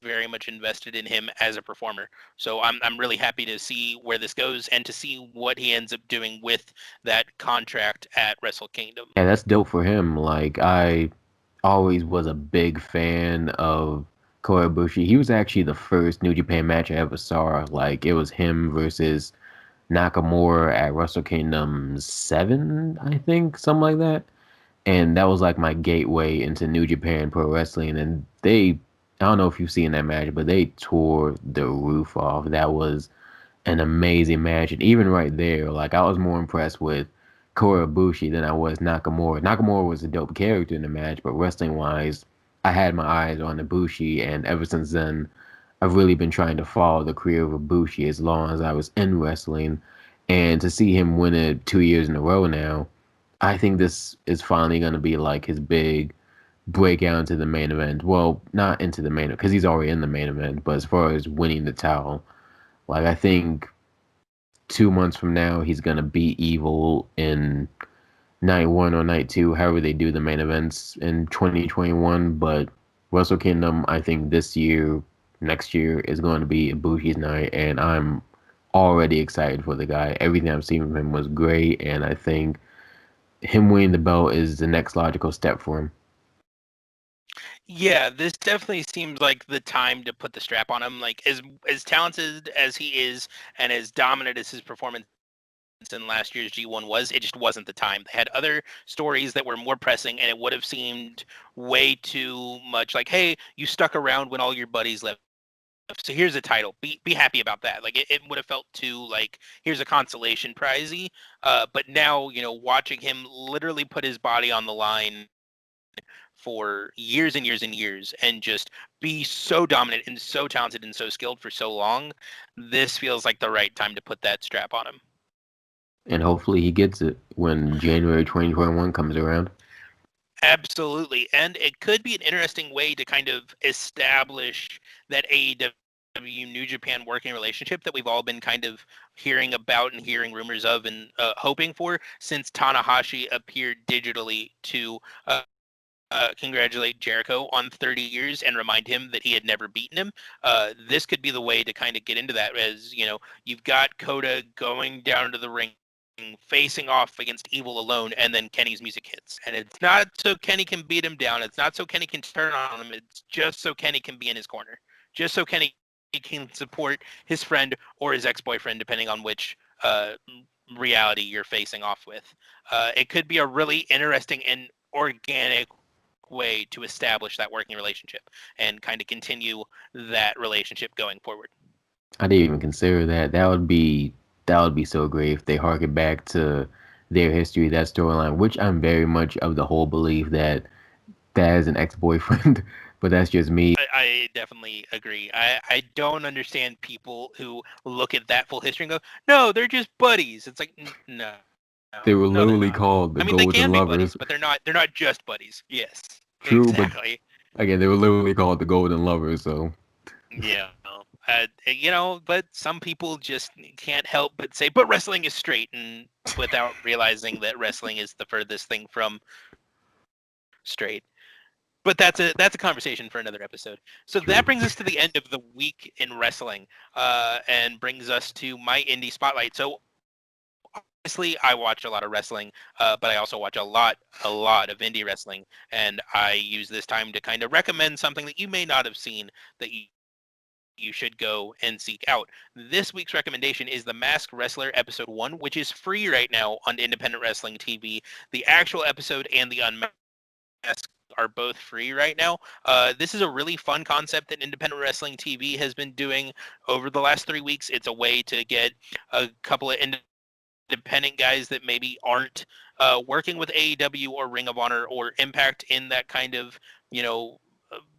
Speaker 3: very much invested in him as a performer. So I'm really happy to see where this goes and to see what he ends up doing with that contract at Wrestle Kingdom.
Speaker 4: Yeah, that's dope for him. Like I always was a big fan of Kota Ibushi. He was actually the first New Japan match I ever saw. Like, it was him versus Nakamura at Wrestle Kingdom 7, I think, something like that. And that was like my gateway into New Japan Pro Wrestling. And I don't know if you've seen that match, but they tore the roof off. That was an amazing match. And even right there, like, I was more impressed with Kota Ibushi than I was Nakamura. Nakamura was a dope character in the match, but wrestling wise, I had my eyes on Ibushi, and ever since then, I've really been trying to follow the career of Ibushi as long as I was in wrestling. And to see him win it 2 years in a row now, I think this is finally going to be like his big breakout into the main event. Well, not into the main, because he's already in the main event, but as far as winning the title, like, I think 2 months from now, he's going to beat Evil in night one or night two, however they do the main events in 2021. But Wrestle Kingdom, I think this year, next year, is going to be Ibushi's night, and I'm already excited for the guy. Everything I've seen from him was great, and I think him winning the belt is the next logical step for him.
Speaker 3: Yeah, this definitely seems like the time to put the strap on him. Like as talented as he is and as dominant as his performance in last year's G1 was, it just wasn't the time. They had other stories that were more pressing, and it would have seemed way too much like, hey, you stuck around when all your buddies left. So here's a title. Be happy about that. Like it would have felt too like here's a consolation prizey. But now, watching him literally put his body on the line for years and years and years and just be so dominant and so talented and so skilled for so long, this feels like the right time to put that strap on him.
Speaker 4: And hopefully he gets it when January 2021 comes around.
Speaker 3: Absolutely. And it could be an interesting way to kind of establish that AEW New Japan working relationship that we've all been kind of hearing about and hearing rumors of and hoping for since Tanahashi appeared digitally to congratulate Jericho on 30 years and remind him that he had never beaten him. This could be the way to kind of get into that as, you've got Kota going down to the ring, facing off against Evil alone, and then Kenny's music hits. And it's not so Kenny can beat him down. It's not so Kenny can turn on him. It's just so Kenny can be in his corner. Just so Kenny can support his friend or his ex-boyfriend, depending on which reality you're facing off with. It could be a really interesting and organic way to establish that working relationship and kind of continue that relationship going forward.
Speaker 4: I didn't even consider that. That would be so great if they harken back to their history, that storyline, which I'm very much of the whole belief that that is an ex-boyfriend, but that's just me.
Speaker 3: I definitely agree. I don't understand people who look at that full history and go, no, they're just buddies. It's like, no.
Speaker 4: They were
Speaker 3: No, they're
Speaker 4: literally
Speaker 3: not.
Speaker 4: called the
Speaker 3: I mean, they
Speaker 4: Golden
Speaker 3: can be buddies,
Speaker 4: Lovers.
Speaker 3: but they're not just buddies. Yes,
Speaker 4: True, but
Speaker 3: exactly.
Speaker 4: again, they were literally called the Golden Lovers, so
Speaker 3: Yeah. But some people just can't help but say, but wrestling is straight, and without realizing that wrestling is the furthest thing from straight. But that's a conversation for another episode. So
Speaker 4: true.
Speaker 3: that brings us to the end of the week in wrestling, and brings us to my indie spotlight. So obviously, I watch a lot of wrestling, but I also watch a lot of indie wrestling, and I use this time to kind of recommend something that you may not have seen that you should go and seek out. This week's recommendation is The Masked Wrestler Episode 1, which is free right now on Independent Wrestling TV. The actual episode and the Unmasked are both free right now. This is a really fun concept that Independent Wrestling TV has been doing over the last 3 weeks. It's a way to get a couple of independent guys that maybe aren't working with AEW or Ring of Honor or Impact in that kind of,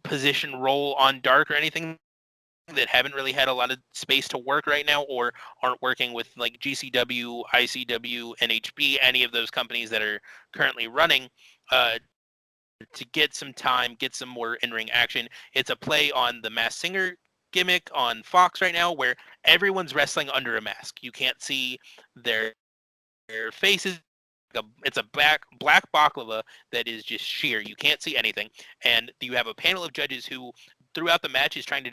Speaker 3: position role on Dark or anything, that haven't really had a lot of space to work right now or aren't working with like GCW, ICW, NHB, any of those companies that are currently running, to get some time, get some more in-ring action. It's a play on the Masked Singer gimmick on Fox right now where everyone's wrestling under a mask. You can't see their faces. It's a black baklava that is just sheer. You can't see anything. And you have a panel of judges who throughout the match is trying to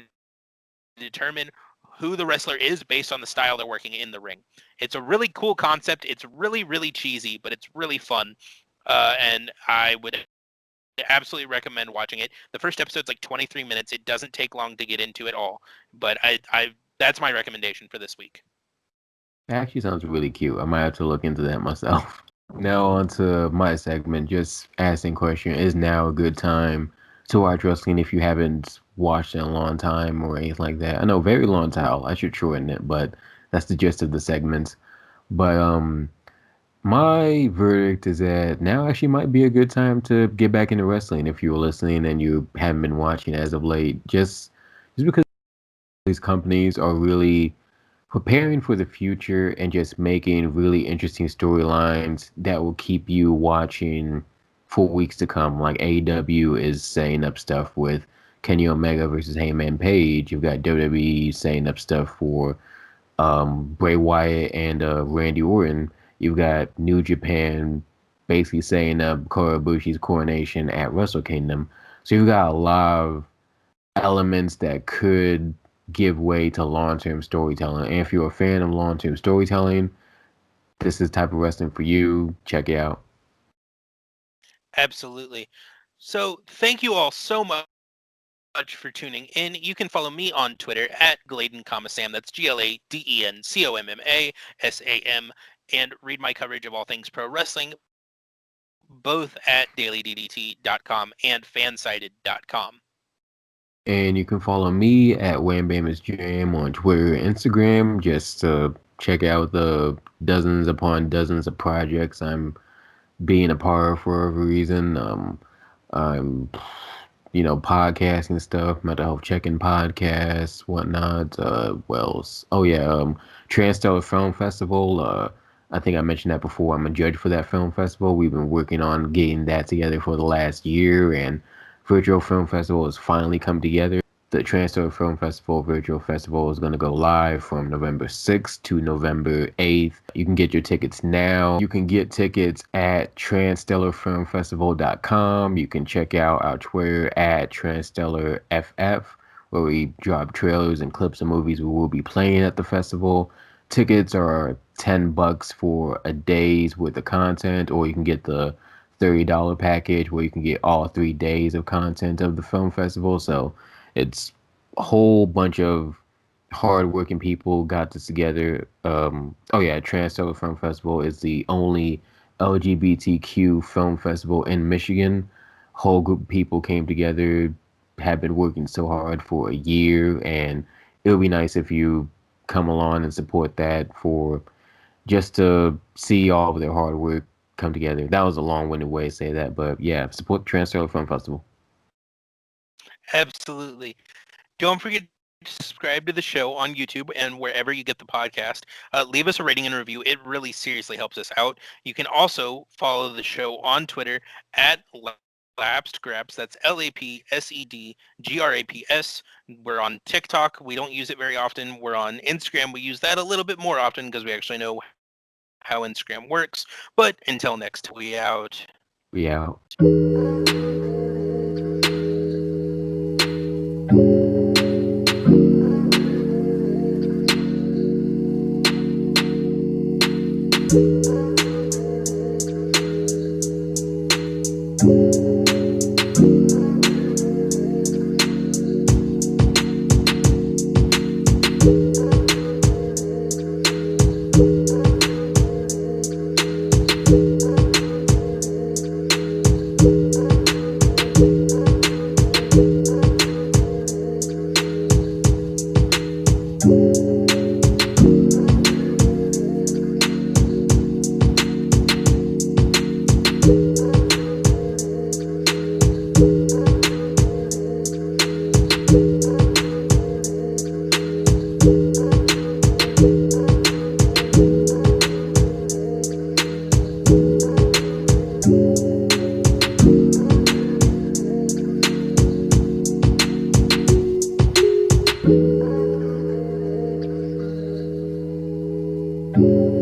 Speaker 3: determine who the wrestler is based on the style they're working in the ring. It's a really cool concept. It's really, really cheesy, but it's really fun. And I would absolutely recommend watching it. The first episode's like 23 minutes. It doesn't take long to get into it all, but I that's my recommendation for this week.
Speaker 4: It actually sounds really cute. I might have to look into that myself. Now on to my segment, just asking question, is now a good time to watch wrestling if you haven't watched in a long time or anything like that? I know very long time. I should shorten it, but that's the gist of the segments. But my verdict is that now actually might be a good time to get back into wrestling if you were listening and you haven't been watching as of late. Just because these companies are really preparing for the future and just making really interesting storylines that will keep you watching for weeks to come. Like AEW is setting up stuff with Kenny Omega versus Heyman Page. You've got WWE setting up stuff for Bray Wyatt and Randy Orton. You've got New Japan basically setting up Kota Ibushi's coronation at Wrestle Kingdom. So you've got a lot of elements that could give way to long-term storytelling. And if you're a fan of long-term storytelling, this is the type of wrestling for you. Check it out.
Speaker 3: Absolutely. So thank you all so much for tuning in. You can follow me on Twitter at GladenCommaSam. That's GladenCommaSam, and read my coverage of all things pro wrestling, both at dailyddt.com and fansided.com.
Speaker 4: And you can follow me at WhamBamIsJam on Twitter and Instagram just to check out the dozens upon dozens of projects I'm being a part of for whatever reason. I'm, podcasting stuff, mental health check-in podcasts, whatnot. What else? Oh yeah, Transstellar Film Festival. I think I mentioned that before. I'm a judge for that film festival. We've been working on getting that together for the last year, and Virtual Film Festival has finally come together. The Transstellar Film Festival Virtual Festival is going to go live from November 6th to November 8th. You can get your tickets now. You can get tickets at transstellarfilmfestival.com. You can check out our Twitter at transstellarff, where we drop trailers and clips of movies we will be playing at the festival. Tickets are $10 for a day's worth of content, or you can get the $30 package where you can get all 3 days of content of the film festival. So it's a whole bunch of hardworking people got this together. Transstellar Film Festival is the only LGBTQ film festival in Michigan. Whole group of people came together, have been working so hard for a year, and it would be nice if you come along and support that for just to see all of their hard work come together. That was a long-winded way to say that, but yeah, support the Transstellar Film Festival.
Speaker 3: Absolutely. Don't forget to subscribe to the show on YouTube and wherever you get the podcast. Leave us a rating and review. It really seriously helps us out. You can also follow the show on Twitter at lapsedgraps. That's LAPSEDGRAPS. We're on TikTok. We don't use it very often. We're on Instagram. We use that a little bit more often because we actually know how Instagram works. But until next, we out.
Speaker 4: We out. you